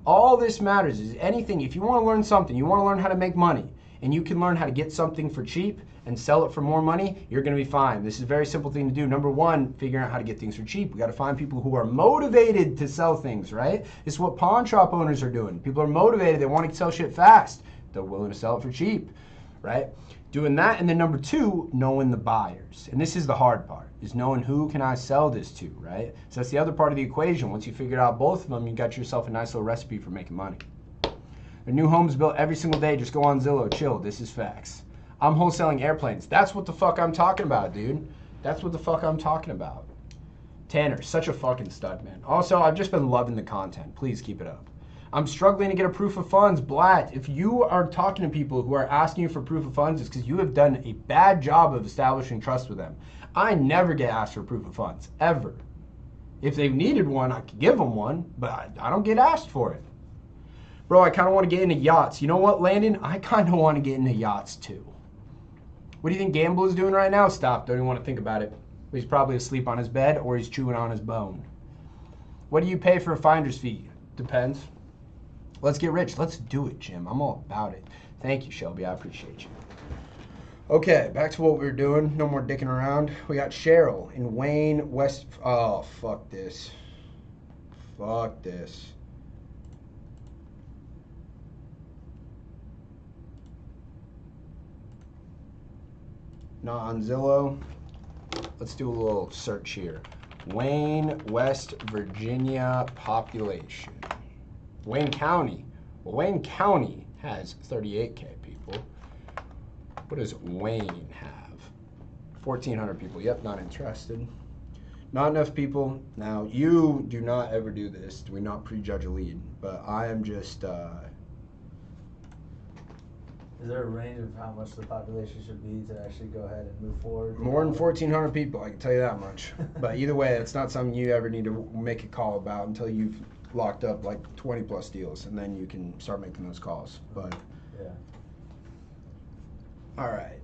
All this matters is anything, if you want to learn something, you want to learn how to make money, and you can learn how to get something for cheap and sell it for more money, you're going to be fine. This is a very simple thing to do. Number one, figuring out how to get things for cheap. We got to find people who are motivated to sell things, right? This is what pawn shop owners are doing. People are motivated. They want to sell shit fast. They're willing to sell it for cheap, right? Doing that. And then number two, knowing the buyers. And this is the hard part, is knowing who can I sell this to, right? So that's the other part of the equation. Once you figured out both of them, you got yourself a nice little recipe for making money. A new home is built every single day. Just go on Zillow, chill. This is facts. I'm wholesaling airplanes. That's what the fuck I'm talking about, dude. That's what the fuck I'm talking about. Tanner, such a fucking stud, man. Also, I've just been loving the content. Please keep it up. I'm struggling to get a proof of funds. Blatt, if you are talking to people who are asking you for proof of funds, it's because you have done a bad job of establishing trust with them. I never get asked for proof of funds, ever. If they needed one, I could give them one, but I don't get asked for it. Bro, I kind of want to get into yachts. You know what, Landon? I kind of want to get into yachts, too. What do you think Gamble is doing right now? Stop. Don't even want to think about it. He's probably asleep on his bed or he's chewing on his bone. What do you pay for a finder's fee? Depends. Let's get rich. Let's do it, Jim. I'm all about it. Thank you, Shelby. I appreciate you. Okay, back to what we were doing. No more dicking around. We got Cheryl in Wayne, West. Oh, fuck this. Fuck this. Not on Zillow. Let's do a little search here. Wayne, West Virginia population. Wayne County. Well, Wayne County has 38K people. What does Wayne have? 1,400 people. Yep, not interested. Not enough people. Now, you do not ever do this. Do we not prejudge a lead? But I am just... Is there a range of how much the population should be to actually go ahead and move forward? More than 1,400 people, I can tell you that much. But either way, it's not something you ever need to make a call about until you've locked up like 20 plus deals, and then you can start making those calls. But yeah. All right.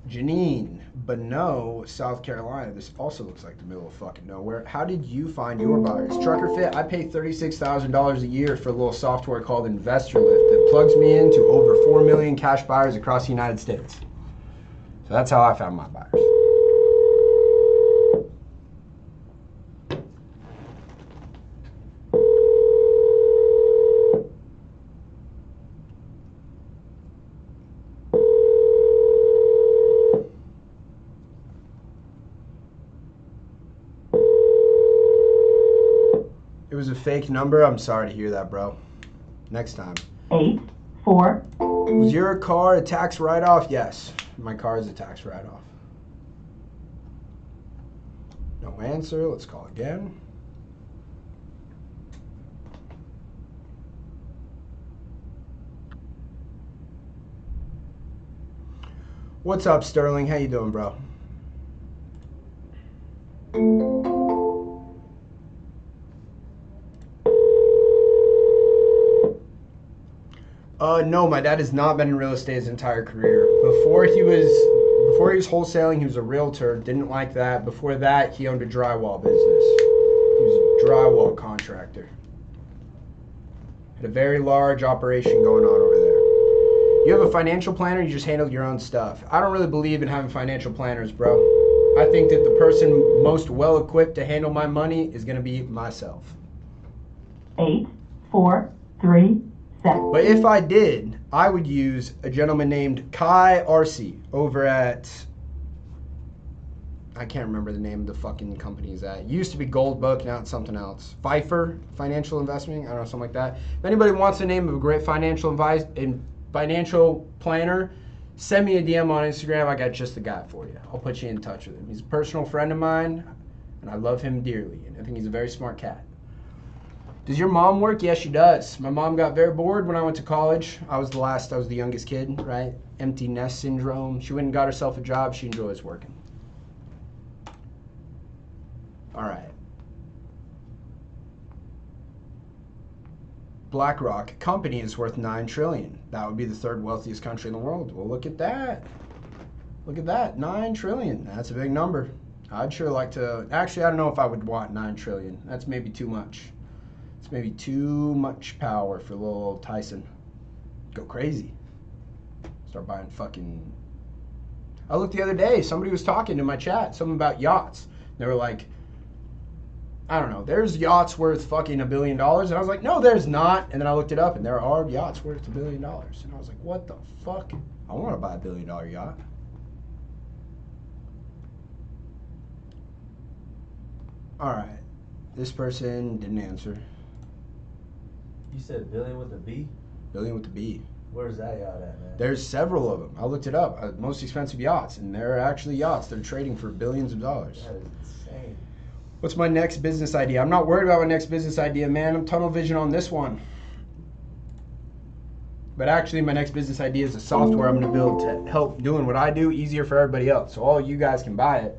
Janine, Bonneau, South Carolina. This also looks like the middle of fucking nowhere. How did you find your buyers? Trucker Fit, I pay $36,000 a year for a little software called InvestorLift that plugs me into over 4 million cash buyers across the United States. So that's how I found my buyers. It was a fake number. I'm sorry to hear that, bro. Next time. 8, 4, Was your car a tax write-off? Yes, my car is a tax write-off. No answer. Let's call again. What's up, Sterling? How you doing, bro? No, my dad has not been in real estate his entire career. Before he was wholesaling, he was a realtor. Didn't like that. Before that, he owned a drywall business. He was a drywall contractor. Had a very large operation going on over there. You have a financial planner, you just handle your own stuff. I don't really believe in having financial planners, bro. I think that the person most well equipped to handle my money is going to be myself. 8, 4, 3, 7. But if I did, I would use a gentleman named Kai Arce over at, I can't remember the name of the fucking company he's at. It used to be Goldbook, now it's something else. Pfeiffer Financial Investing, I don't know, something like that. If anybody wants the name of a great financial planner, send me a DM on Instagram. I got just the guy for you. I'll put you in touch with him. He's a personal friend of mine, and I love him dearly. And I think he's a very smart cat. Does your mom work? Yes, she does. My mom got very bored when I went to college. I was the youngest kid, right? Empty nest syndrome. She went and got herself a job. She enjoys working. All right. BlackRock company is worth $9 trillion. That would be the third wealthiest country in the world. Well, look at that. Look at that, $9 trillion. That's a big number. I'd sure like to, actually, I don't know if I would want $9 trillion. That's maybe too much. It's maybe too much power for little old Tyson. Go crazy. Start buying fucking, I looked the other day, somebody was talking in my chat, something about yachts. They were like, I don't know, there's yachts worth fucking $1 billion. And I was like, no, there's not. And then I looked it up and there are yachts worth $1 billion. And I was like, what the fuck? I want to buy a $1 billion yacht. All right. This person didn't answer. You said billion with a B? Billion with a B. Where's that yacht at, man? There's several of them. I looked it up. Most expensive yachts. And they're actually yachts. They're trading for billions of dollars. That is insane. What's my next business idea? I'm not worried about my next business idea, man. I'm tunnel vision on this one. But actually, my next business idea is a software I'm going to build to help doing what I do easier for everybody else. So all you guys can buy it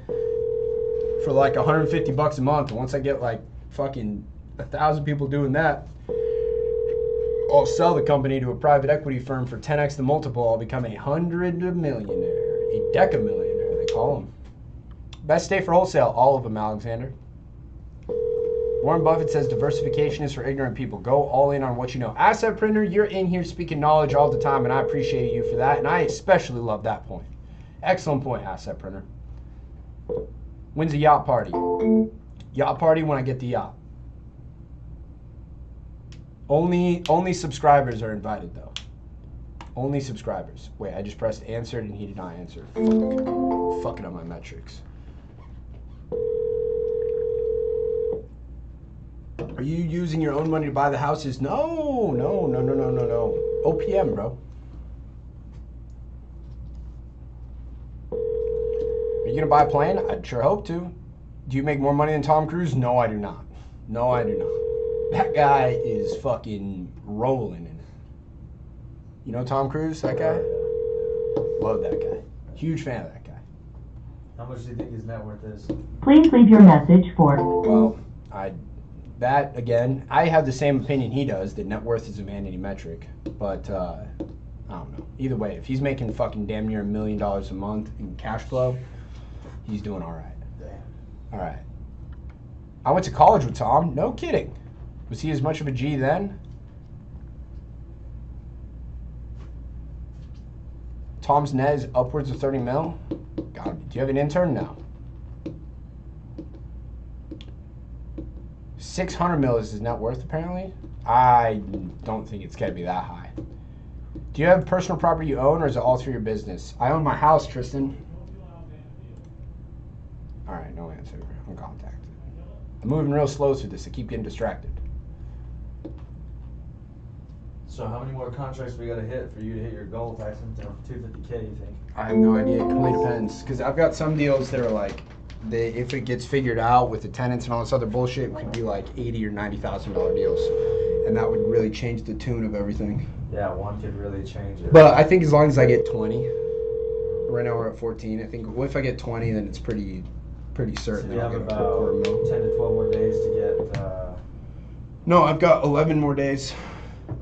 for like $150 a month. And once I get like fucking 1,000 people doing that, I'll sell the company to a private equity firm for 10x the multiple. I'll become a 100 millionaire, a decamillionaire, they call them. Best day for wholesale, all of them, Alexander. Warren Buffett says diversification is for ignorant people. Go all in on what you know. Asset Printer, you're in here speaking knowledge all the time, and I appreciate you for that, and I especially love that point. Excellent point, Asset Printer. When's the yacht party? Yacht party when I get the yacht. Only subscribers are invited, though. Only subscribers. Wait, I just pressed answered, and he did not answer. Fuck. Fucking up my metrics. Are you using your own money to buy the houses? No. OPM, bro. Are you gonna buy a plane? I'd sure hope to. Do you make more money than Tom Cruise? No, I do not. No, I do not. That guy is fucking rolling in it. You know Tom Cruise, that guy? Love that guy. Huge fan of that guy. How much do you think his net worth is? Please leave your message for... Well, that, again, I have the same opinion he does, that net worth is a vanity metric. But, I don't know. Either way, if he's making fucking damn near $1 million a month in cash flow, he's doing all right. Damn. All right. I went to college with Tom. No kidding. Was he as much of a G then? Tom's net is upwards of 30 mil? Gotta be. Do you have an intern? No. 600 mil is his net worth, apparently. I don't think it's gotta be that high. Do you have personal property you own, or is it all through your business? I own my house, Tristan. All right, no answer. I'm contacted. I'm moving real slow through this. I keep getting distracted. So how many more contracts we gotta hit for you to hit your goal, Tyson? 250K, you think? I have no idea. It completely depends. Because I've got some deals that are like, if it gets figured out with the tenants and all this other bullshit, it could be like $80,000 or $90,000 deals, and that would really change the tune of everything. Yeah, one could really change it. But I think as long as I get 20, right now we're at 14. I think if I get 20, then it's pretty certain So that you I'll have get a about quarter mil. 10 to 12 more days to get. No, I've got 11 more days.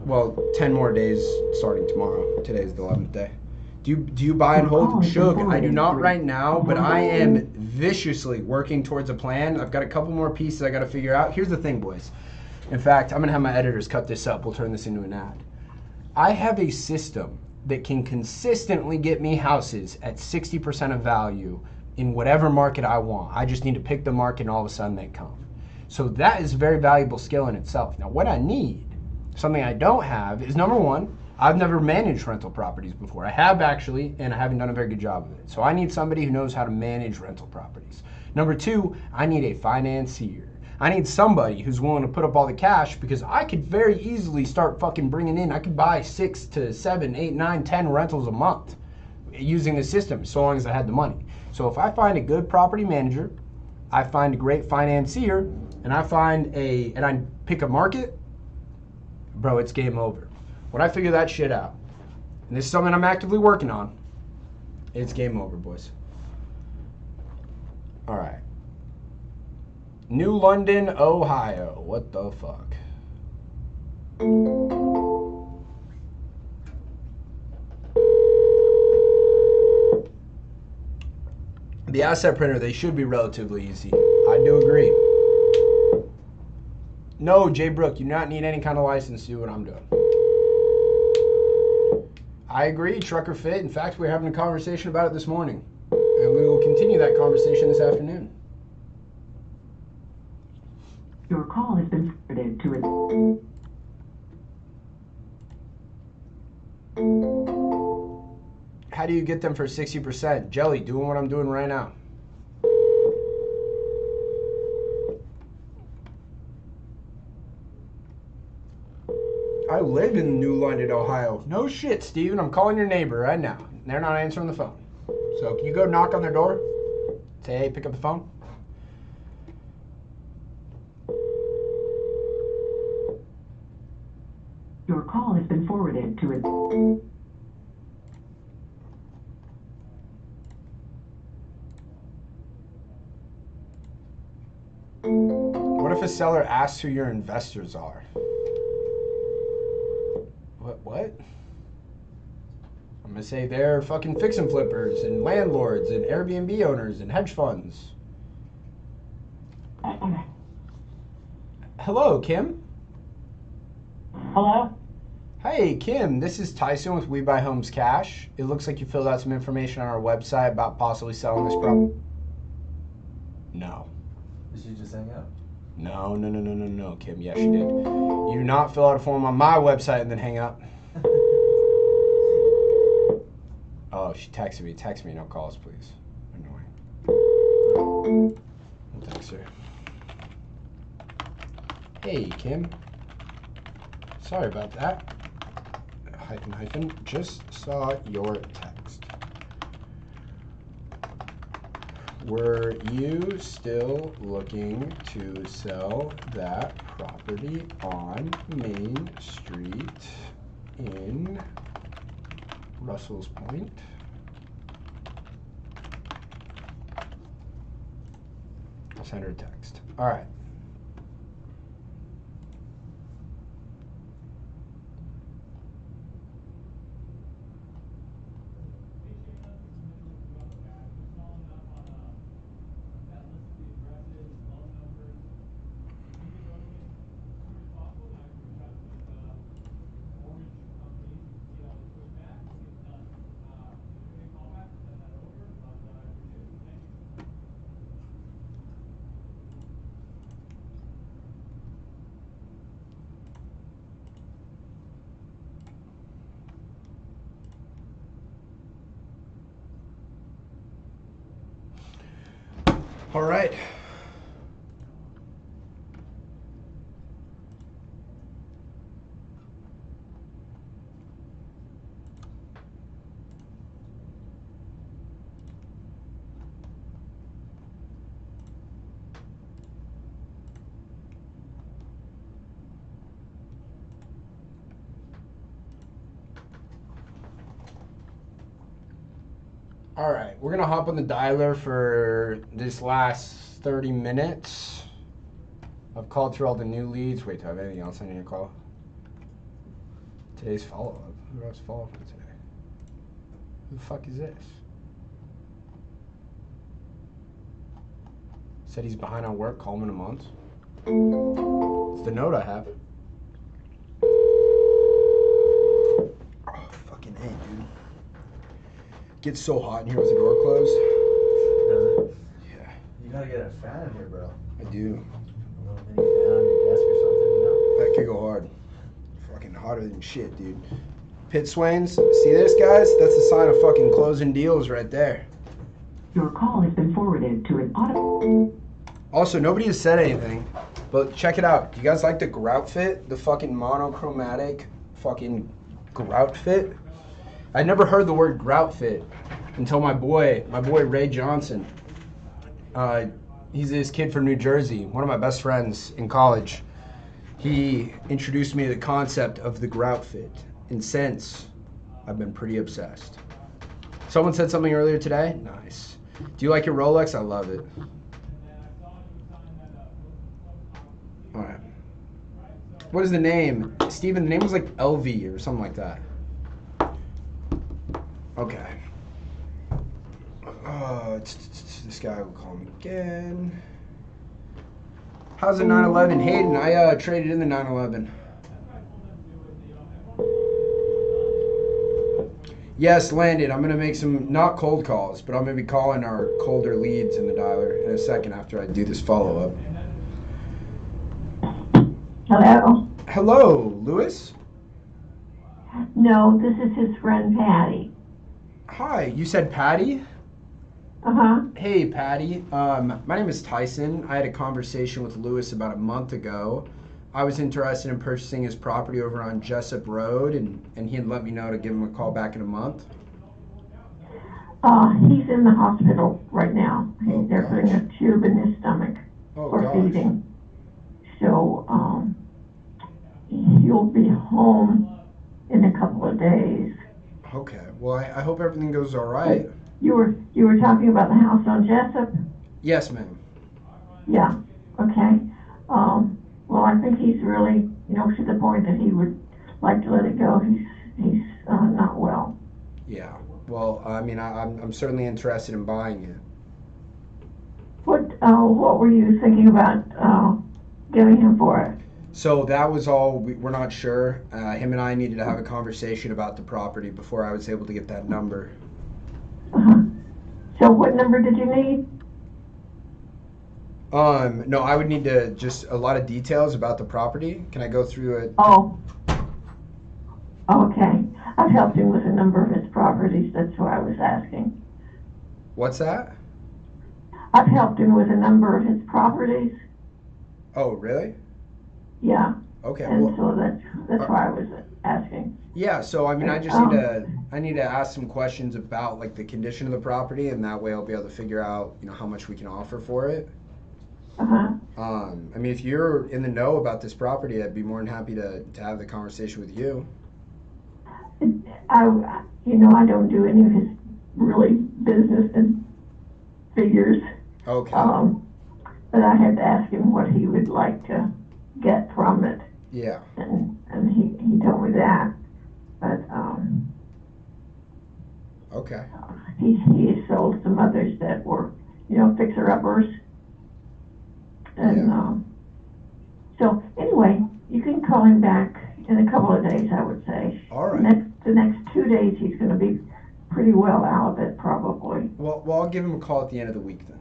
Well, 10 more days starting tomorrow. Today's the 11th day. Do you buy and hold? Shug, I do not right now, but I am viciously working towards a plan. I've got a couple more pieces I got to figure out. Here's the thing, boys. In fact, I'm going to have my editors cut this up. We'll turn this into an ad. I have a system that can consistently get me houses at 60% of value in whatever market I want. I just need to pick the market and all of a sudden they come. So that is a very valuable skill in itself. Now, what I need, something I don't have, is number one, I've never managed rental properties before. I have actually, and I haven't done a very good job of it. So I need somebody who knows how to manage rental properties. Number two, I need a financier. I need somebody who's willing to put up all the cash, because I could very easily start fucking bringing in, I could buy 6 to 7, 8, 9, 10 rentals a month using the system, so long as I had the money. So if I find a good property manager, I find a great financier, and I pick a market, bro, it's game over. When I figure that shit out, and this is something I'm actively working on, it's game over, boys. All right. New London, Ohio. What the fuck? The asset printer, they should be relatively easy. I do agree. No, Jay Brook, you do not need any kind of license to do what I'm doing. I agree, trucker fit. In fact, we were having a conversation about it this morning. And we will continue that conversation this afternoon. Your call has been forwarded to a... How do you get them for 60%? Jelly, doing what I'm doing right now. I live in New London, Ohio. No shit, Steven. I'm calling your neighbor right now. They're not answering the phone. So can you go knock on their door? Say, hey, pick up the phone. Your call has been forwarded to a... What if a seller asks who your investors are? What? I'm gonna say they're fucking fix and flippers and landlords and Airbnb owners and hedge funds. Hello, Kim. Hello? Hey, Kim, this is Tyson with We Buy Homes Cash. It looks like you filled out some information on our website about possibly selling this property. No. Did she just hang up? No, Kim. Yes, she did. You do not fill out a form on my website and then hang up. Oh, she texted me. Text me, no calls, please. Annoying. I'll text her. Hey, Kim. Sorry about that. Hyphen. Just saw your text. Were you still looking to sell that property on Main Street in Russell's Point? I'll send her a text. All right. All right. All right, we're gonna hop on the dialer for this last 30 minutes. I've called through all the new leads. Wait, do I have anything else I need to call? Today's follow-up. Who else follow up with today? Who the fuck is this? Said he's behind on work, call him in a month. It's the note I have. Oh, fucking A, dude. Gets so hot in here with the door closed. Does it? Yeah, You gotta get a fan in here, bro. I do. A little mini fan on your desk or something, you know? That could go hard. Fucking hotter than shit, dude. Pit swains. See this, guys? That's a sign of fucking closing deals right there. Your call has been forwarded to an auto. Also, nobody has said anything, but check it out. Do you guys like the grout fit? The fucking monochromatic fucking grout fit? I never heard the word grout fit until my boy Ray Johnson. He's this kid from New Jersey, one of my best friends in college. He introduced me to the concept of the grout fit, and since I've been pretty obsessed. Someone said something earlier today? Nice. Do you like your Rolex? I love it. All right. What is the name? Steven, the name was like LV or something like that. Okay. This guy will call me again. How's the 911? Hayden, I traded in the 911. Yes, Landon, I'm going to make some, not cold calls, but I'm going to be calling our colder leads in the dialer in a second after I do this follow-up. Hello? Hello, Lewis? No, this is his friend Patty. Hi, you said Patty? Uh-huh. Hey, Patty. My name is Tyson. I had a conversation with Lewis about a month ago. I was interested in purchasing his property over on Jessup Road, and he had let me know to give him a call back in a month. He's in the hospital right now. They're putting a tube in his stomach for feeding. So, he'll be home in a couple of days. Okay. Well, I hope everything goes all right. You were talking about the house on Jessup? Yes, ma'am. Yeah. Okay. Well, I think he's really, to the point that he would like to let it go. He's not well. Yeah. Well, I mean, I'm certainly interested in buying it. What were you thinking about giving him for it? So that was all. We're not sure. Him and I needed to have a conversation about the property before I was able to get that number. Uh-huh. So what number did you need? No, I would need to just a lot of details about the property. Can I go through it? Oh. Okay. I've helped him with a number of his properties. That's why I was asking. What's that? I've helped him with a number of his properties. Oh, really? Yeah. Okay. And Well, so that's why I was asking. yeah. So I mean, I just need to ask some questions about like the condition of the property, and that way I'll be able to figure out how much we can offer for it. Uh-huh. I mean, if you're in the know about this property, I'd be more than happy to have the conversation with you. I don't do any of his really business and figures. Okay. But I had to ask him what he would like to get from it. Yeah. And he told me that. But Okay. he sold some others that were, fixer-uppers. And so anyway, you can call him back in a couple of days, I would say. All right. The next 2 days, he's going to be pretty well out of it, probably. Well, I'll give him a call at the end of the week then.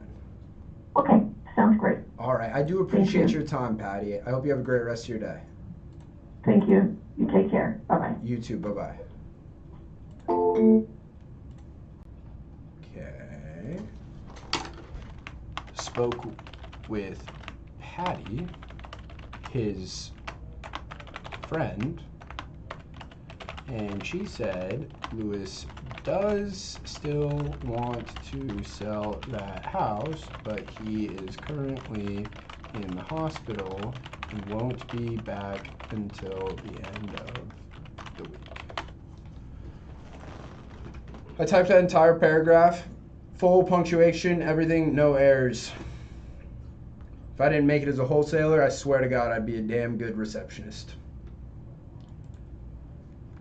Okay, sounds great. All right. I do appreciate your time, Patty. I hope you have a great rest of your day. Thank you. You take care. Bye-bye. You too. Bye-bye. Okay. Spoke with Patty, his friend, and she said Lewis does still want to sell that house, but he is currently in the hospital and won't be back until the end of the week. I typed that entire paragraph, full punctuation, everything, no errors. If I didn't make it as a wholesaler, I swear to God, I'd be a damn good receptionist.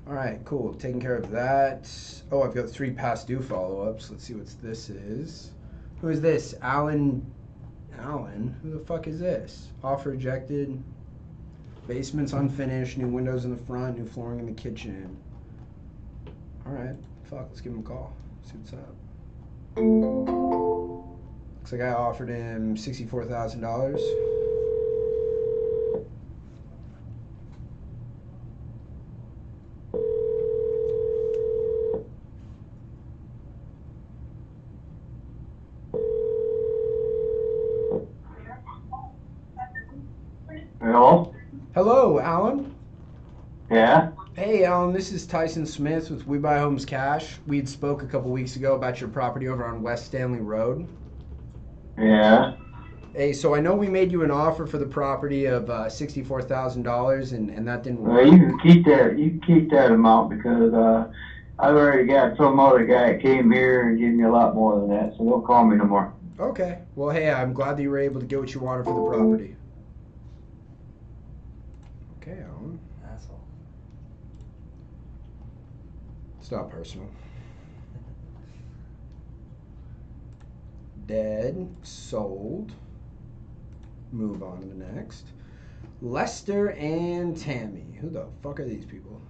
All right, cool. Taking care of that. Oh, I've got 3 past due follow-ups. Let's see what this is. Who is this? Alan? Who the fuck is this? Offer rejected. Basement's unfinished. New windows in the front. New flooring in the kitchen. All right. Fuck, let's give him a call. See what's up. Looks like I offered him $64,000. Hello? Hello, Alan. Yeah? Hey, Alan, this is Tyson Smith with We Buy Homes Cash. We had spoke a couple weeks ago about your property over on West Stanley Road. Yeah? Hey, so I know we made you an offer for the property of $64,000, and that didn't Well, work. you can keep that amount because I've already got some other guy that came here and gave me a lot more than that, so don't call me no more. Okay. Well, hey, I'm glad that you were able to get what you wanted for the property. Okay, Alan. Asshole. It's not personal. Dead, sold. Move on to the next. Lester and Tammy. Who the fuck are these people?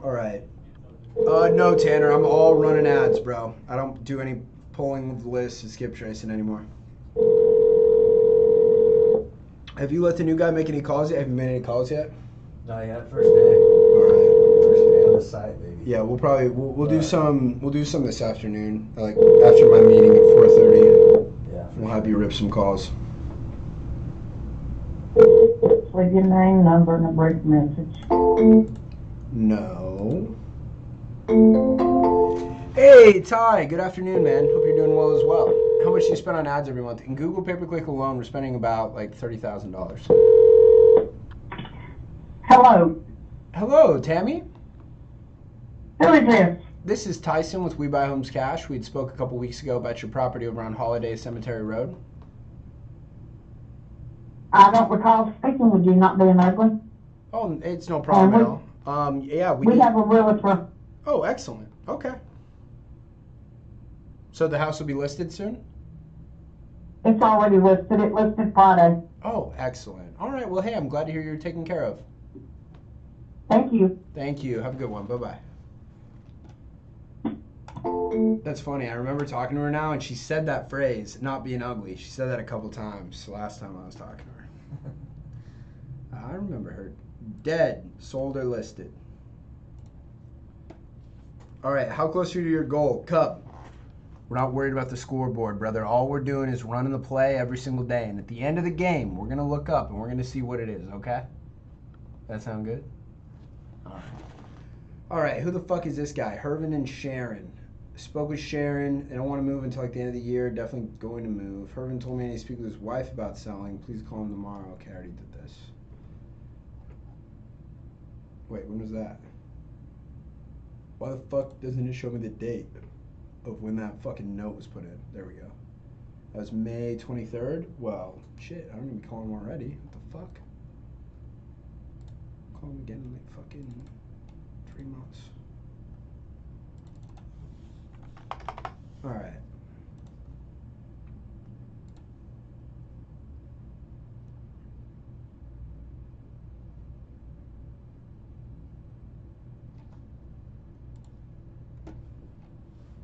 All right. No, Tanner, I'm all running ads, bro. I don't do any pulling of the list and skip tracing anymore. Have you let the new guy make any calls yet? Have you made any calls yet? Not yet. First day. All right. First day on the site, baby. Yeah, we'll do some this afternoon, like after my meeting at 4:30. Yeah. We'll have you rip some calls. Leave your name, number, and a brief message. No. Hey, Ty. Good afternoon, man. Hope you're doing well as well. How much do you spend on ads every month? In Google pay-per-click alone, we're spending about like $30,000. Hello, Hello, Tammy. who is this? This is Tyson with We Buy Homes Cash. We had spoke a couple weeks ago about your property over on Holiday Cemetery Road. I don't recall speaking with you, not being ugly. Oh, it's no problem at all. Yeah, We have a realtor. Oh, excellent. Okay. So the house will be listed soon? It's already listed. It listed Friday. Oh, excellent. All right. Well, hey, I'm glad to hear you're taken care of. Thank you. Thank you. Have a good one. Bye-bye. That's funny. I remember talking to her now, and she said that phrase, not being ugly. She said that a couple times last time I was talking to her. I remember her. Dead, sold, or listed. All right, how close are you to your goal? Cub, we're not worried about the scoreboard, brother. All we're doing is running the play every single day. And at the end of the game, we're going to look up, and we're going to see what it is, okay? That sound good? All right. All right, who the fuck is this guy? Hervin and Sharon. Spoke with Sharon. They don't want to move until like the end of the year. Definitely going to move. Hervin told me I need to speak with his wife about selling. Please call him tomorrow. Okay, I already did this. Wait, when was that? Why the fuck doesn't it show me the date of when that fucking note was put in? There we go. That was May 23rd? Well, shit, I don't even call him already. What the fuck? Call him again in like fucking 3 months. Alright.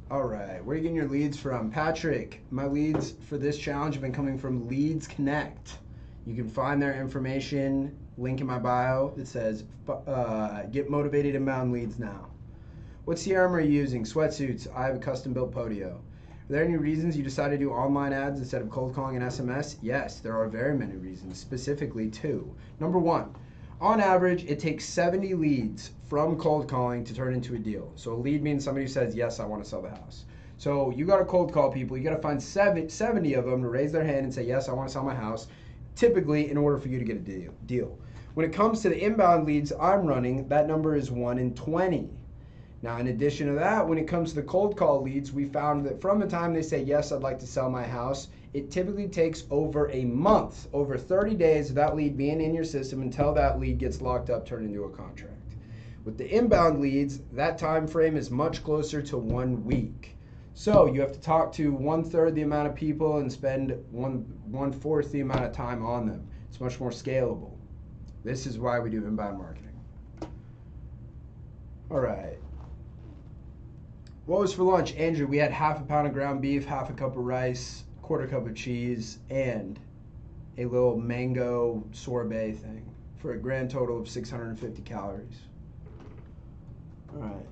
All right, where are you getting your leads from? Patrick, my leads for this challenge have been coming from Leads Connect. You can find their information, link in my bio that says, get motivated inbound leads now. What CRM are you using? Sweatsuits. I have a custom built Podio. Are there any reasons you decided to do online ads instead of cold calling and SMS? Yes, there are very many reasons, specifically 2. Number 1, On average, it takes 70 leads from cold calling to turn into a deal. So a lead means somebody who says, yes, I want to sell the house. So you got to cold call people. You got to find 70 of them to raise their hand and say, yes, I want to sell my house, typically in order for you to get a deal. When it comes to the inbound leads I'm running, that number is 1 in 20. Now, in addition to that, when it comes to the cold call leads, we found that from the time they say, yes, I'd like to sell my house, it typically takes over a month, over 30 days of that lead being in your system until that lead gets locked up, turned into a contract. With the inbound leads, that time frame is much closer to 1 week. So you have to talk to 1/3 the amount of people and spend 1/4 the amount of time on them. It's much more scalable. This is why we do inbound marketing. All right. What was for lunch? Andrew, we had half a pound of ground beef, half a cup of rice, 1/4 cup of cheese, and a little mango sorbet thing for a grand total of 650 calories. All right.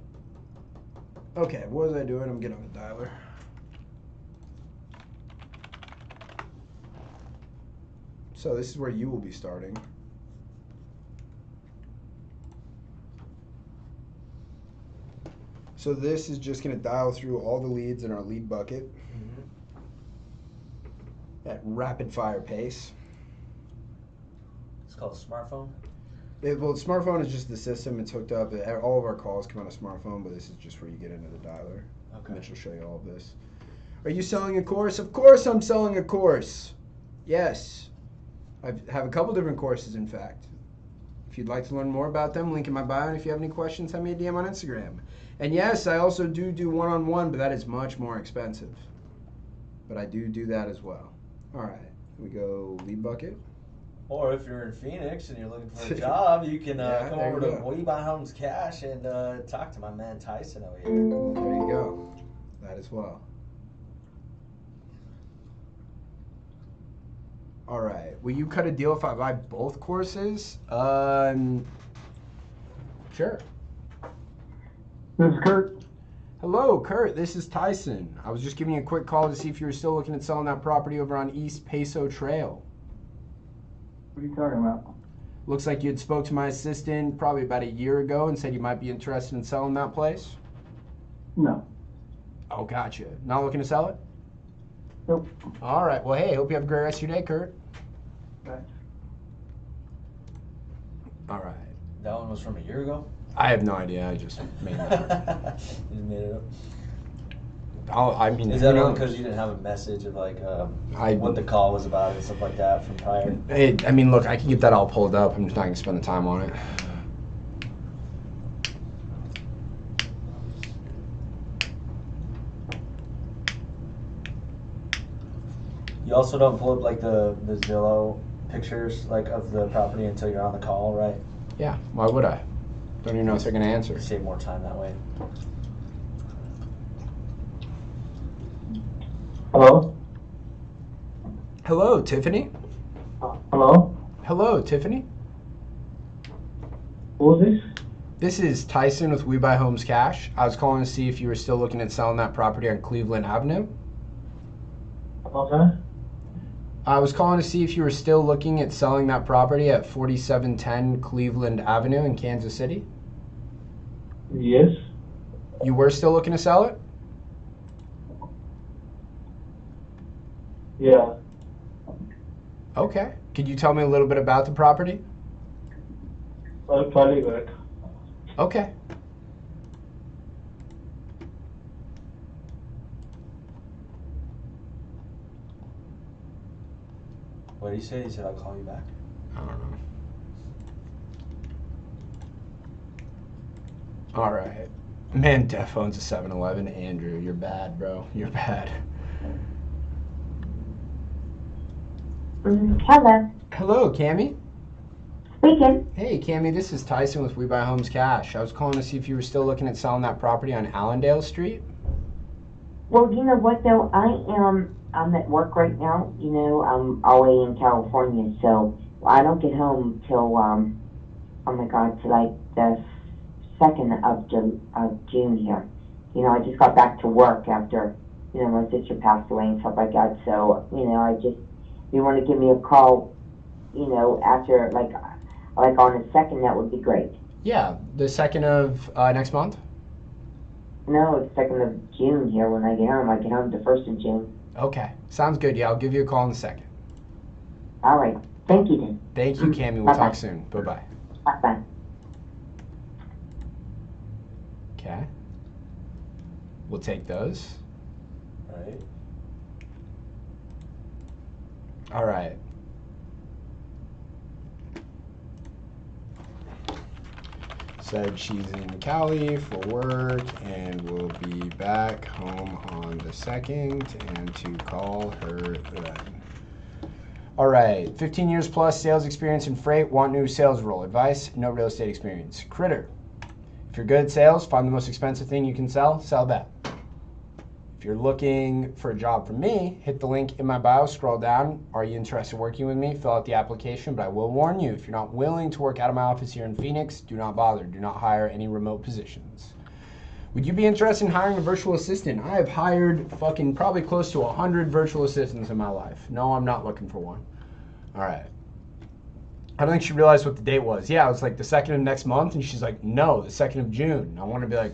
Okay, what was I doing? I'm getting on the dialer. So this is where you will be starting. So this is just going to dial through all the leads in our lead bucket at rapid fire pace. It's called a smartphone. Well, the smartphone is just the system. It's hooked up. All of our calls come on a smartphone, but this is just where you get into the dialer. Okay. Mitch will show you all of this. Are you selling a course? Of course I'm selling a course. Yes. I have a couple different courses, in fact. If you'd like to learn more about them, link in my bio. And if you have any questions, send me a DM on Instagram. And yes, I also do one-on-one, but that is much more expensive. But I do that as well. All right. We go lead bucket. Or if you're in Phoenix and you're looking for a job, you can come over to We Buy Homes Cash and talk to my man Tyson over here. There you go. That as well. All right. Will you cut a deal if I buy both courses? Sure. This is Kurt. Hello, Kurt. This is Tyson. I was just giving you a quick call to see if you were still looking at selling that property over on East Peso Trail. What are you talking about? Looks like you had spoke to my assistant probably about a year ago and said you might be interested in selling that place. No. Oh, gotcha. Not looking to sell it? Nope. All right. Well, hey, hope you have a great rest of your day, Kurt. Thanks. All right. That one was from a year ago? I have no idea. I just made that up. You just made it up. I mean, Is that only because you didn't have a message of like what the call was about and stuff like that from prior? I mean, look, I can get that all pulled up. I'm just not going to spend the time on it. You also don't pull up like the Zillow pictures like of the property until you're on the call, right? Yeah, why would I? Don't even know if they're going to answer. Save more time that way. Hello? Hello, Tiffany? Hello? Hello, Tiffany? Who is this? This is Tyson with We Buy Homes Cash. I was calling to see if you were still looking at selling that property on Cleveland Avenue. Okay. I was calling to see if you were still looking at selling that property at 4710 Cleveland Avenue in Kansas City. Yes. You were still looking to sell it? Yeah. Okay. Could you tell me a little bit about the property? I'll call you back. Okay. What did he say? He said, I'll call you back. I don't know. All right. Man, Def owns a 7-Eleven. Andrew, you're bad, bro. You're bad. Hello. Hello, Cammie. Speaking. Hey, Cammie, this is Tyson with We Buy Homes Cash. I was calling to see if you were still looking at selling that property on Allendale Street. Well, you know what though? I'm at work right now. You know, I'm away in California, so I don't get home till oh my God, to like the 2nd of June here. You know, I just got back to work after, you know, my sister passed away and stuff like that. So, you know, you want to give me a call, you know, after, like, like on the 2nd, that would be great. Yeah, the 2nd of next month? No, it's 2nd of June here when I get home. I get home the 1st of June. Okay, sounds good. Yeah, I'll give you a call in the 2nd. All right. Thank you, then. Thank you, Cammie. We'll talk soon. Bye-bye. Bye-bye. Okay. We'll take those. Right. All right. Said she's in Cali for work and will be back home on the 2nd and to call her then. All right. 15 years plus sales experience in freight. Want new sales role. Advice, no real estate experience. Critter. If you're good at sales, find the most expensive thing you can sell that. If you're looking for a job from me, hit the link in my bio, scroll down. Are you interested in working with me? Fill out the application, but I will warn you, if you're not willing to work out of my office here in Phoenix, do not bother. Do not hire any remote positions. Would you be interested in hiring a virtual assistant? I have hired fucking probably close to 100 virtual assistants in my life. No, I'm not looking for one. All right. I don't think she realized what the date was. Yeah, it was like the 2nd of next month, and she's like, no, the 2nd of June. I want to be like,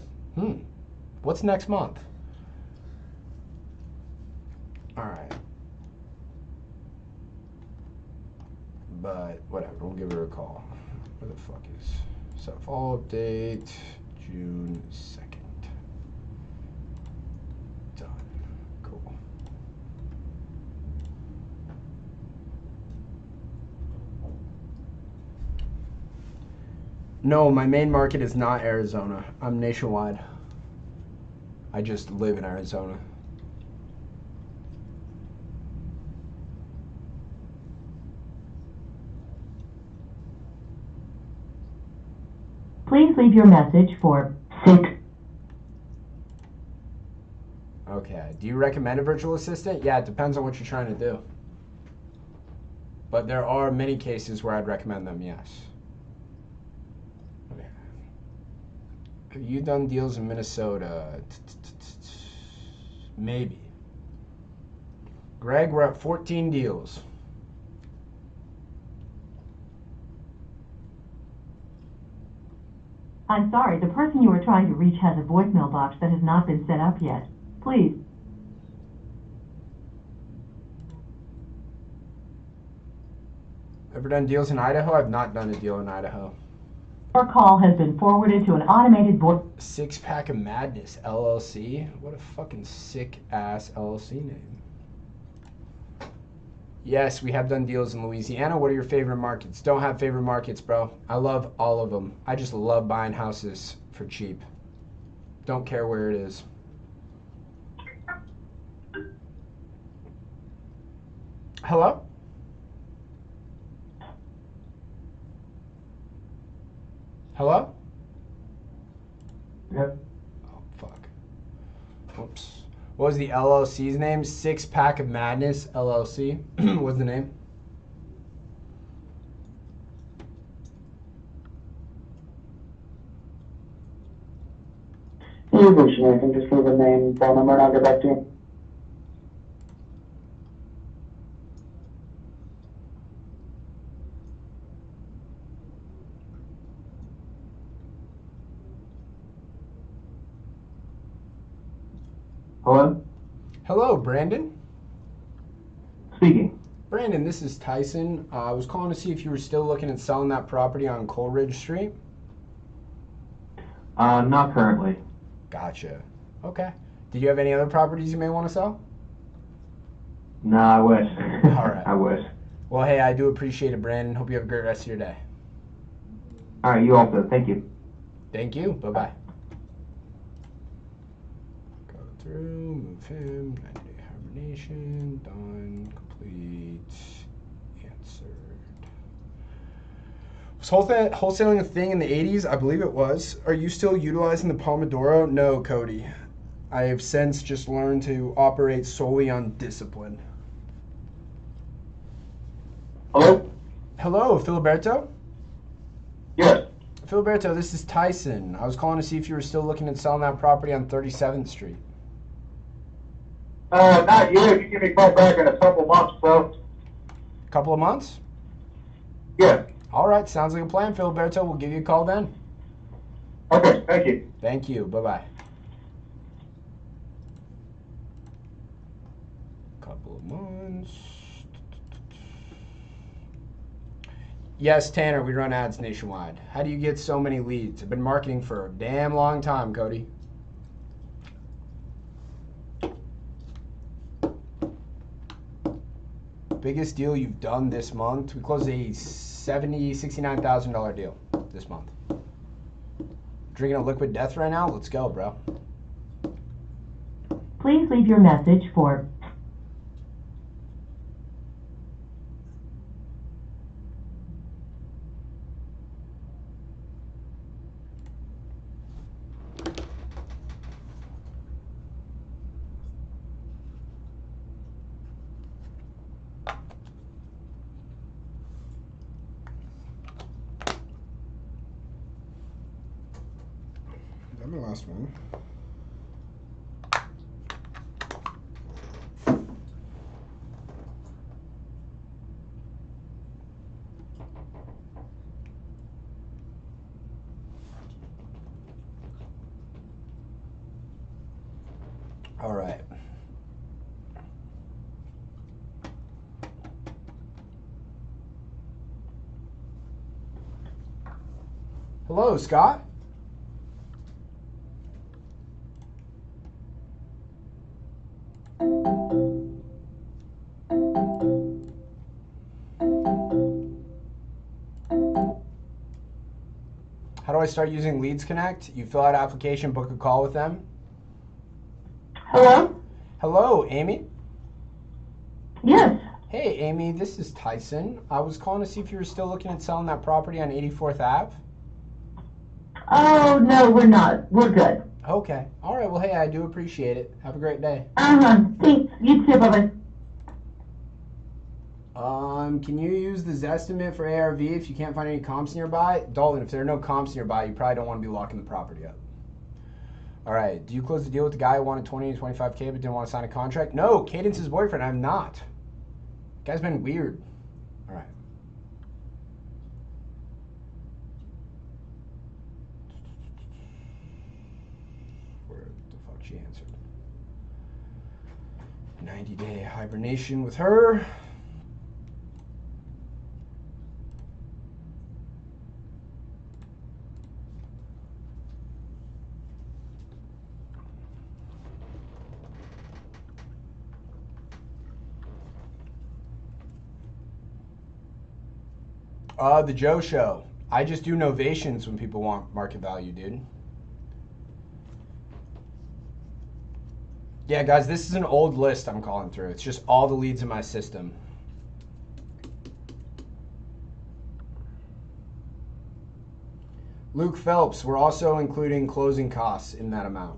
what's next month? All right. But whatever, we'll give her a call. Where the fuck is set follow update June 2nd. Done. Cool. No, my main market is not Arizona. I'm nationwide. I just live in Arizona. Please leave your message for 6. Okay. Do you recommend a virtual assistant? Yeah, it depends on what you're trying to do. But there are many cases where I'd recommend them, yes. Okay. Have you done deals in Minnesota? Maybe. Greg, we're at 14 deals. I'm sorry, the person you are trying to reach has a voicemail box that has not been set up yet. Please. Ever done deals in Idaho? I've not done a deal in Idaho. Your call has been forwarded to an automated voice. Six Pack of Madness, LLC? What a fucking sick-ass LLC name. Yes, we have done deals in Louisiana. What are your favorite markets? Don't have favorite markets, bro. I love all of them. I just love buying houses for cheap. Don't care where it is. Hello? Hello? Yep. Oh, fuck. Whoops. What was the LLC's name? Six Pack of Madness, LLC. What's the name? You can just leave the name, phone number, and I'll get back to you. Hello? Hello, Brandon. Speaking. Brandon, this is Tyson. I was calling to see if you were still looking at selling that property on Coleridge Street. Not currently. Gotcha. Okay. Did you have any other properties you may want to sell? No, I wish. All right. I wish. Well, hey, I do appreciate it, Brandon. Hope you have a great rest of your day. All right, you also. Thank you. Thank you. Bye-bye. Go through, move him, 90-day hibernation, done, complete, answered. Was wholesaling a thing in the 80s? I believe it was. Are you still utilizing the Pomodoro? No, Cody. I have since just learned to operate solely on discipline. Hello? Hello, Filiberto? Yes. Filiberto, this is Tyson. I was calling to see if you were still looking at selling that property on 37th Street. Not yet. You give me a call back in a couple months, so. Couple of months? Yeah. All right, sounds like a plan, Filiberto. We'll give you a call then. Okay, thank you. Thank you. Bye-bye. Couple of months. Yes, Tanner, we run ads nationwide. How do you get so many leads? I've been marketing for a damn long time, Cody. Biggest deal you've done this month? We closed a $69,000 deal this month. Drinking a liquid death right now? Let's go, bro. Please leave your message for That's my last one. All right. Hello, Scott. How do I start using Leads Connect? You fill out application, book a call with them. Hello? Hello, Amy. Yes. Hey, Amy, this is Tyson. I was calling to see if you were still looking at selling that property on 84th Ave. Oh, no, we're not. We're good. Okay. All right. Well, hey, I do appreciate it. Have a great day. Thanks. You too, bye-bye. Can you use the Zestimate for ARV if you can't find any comps nearby? Dalton, if there are no comps nearby, you probably don't want to be locking the property up. All right. Do you close the deal with the guy who wanted 20 to 25K but didn't want to sign a contract? No, Cadence's boyfriend. I'm not. Guy's been weird. All right. Where the fuck she answered? 90-day hibernation with her. The Joe Show. I just do novations when people want market value, dude. Yeah, guys, this is an old list I'm calling through. It's just all the leads in my system. Luke Phelps, we're also including closing costs in that amount.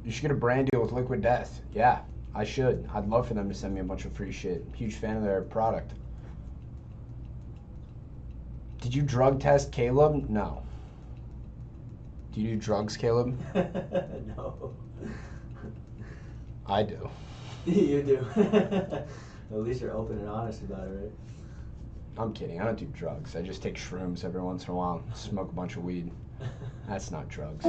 You should get a brand deal with Liquid Death. Yeah, I should. I'd love for them to send me a bunch of free shit. Huge fan of their product. Did you drug test Caleb? No. Do you do drugs, Caleb? No. I do. You do. At least you're open and honest about it, right? I'm kidding. I don't do drugs. I just take shrooms every once in a while. Smoke a bunch of weed. That's not drugs.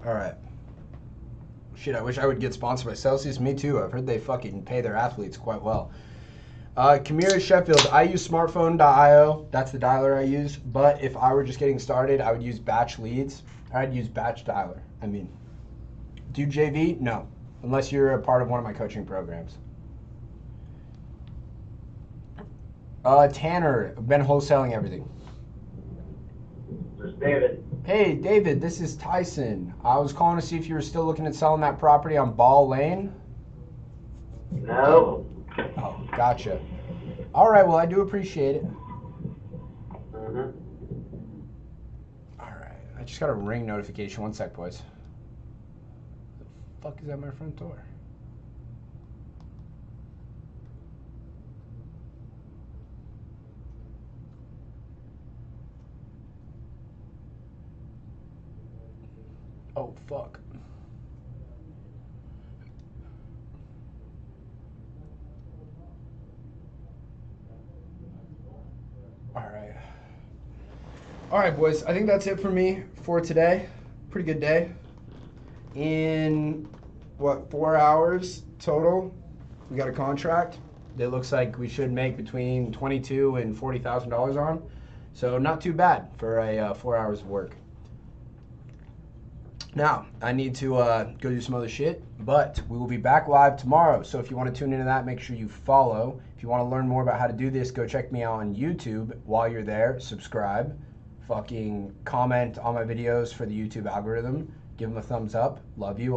All right. Shit, I wish I would get sponsored by Celsius. Me too. I've heard they fucking pay their athletes quite well. Kamira Sheffield, I use smartphone.io. That's the dialer I use. But if I were just getting started, I would use batch leads. Or I'd use batch dialer. I mean, do JV? No. Unless you're a part of one of my coaching programs. Tanner, I've been wholesaling everything. This is David. Hey, David, this is Tyson. I was calling to see if you were still looking at selling that property on Ball Lane. No. Oh, gotcha. All right, well, I do appreciate it. Mm-hmm. All right, I just got a ring notification. One sec, boys. The fuck is at my front door? Oh, Oh, fuck. All right, boys. I think that's it for me for today. Pretty good day. In, what, 4 hours total, we got a contract that looks like we should make between $22,000 and $40,000 on. So not too bad for a 4 hours of work. Now, I need to go do some other shit, but we will be back live tomorrow. So if you want to tune into that, make sure you follow. If you want to learn more about how to do this, go check me out on YouTube. While you're there, subscribe. Fucking comment on my videos for the YouTube algorithm. Give them a thumbs up. Love you.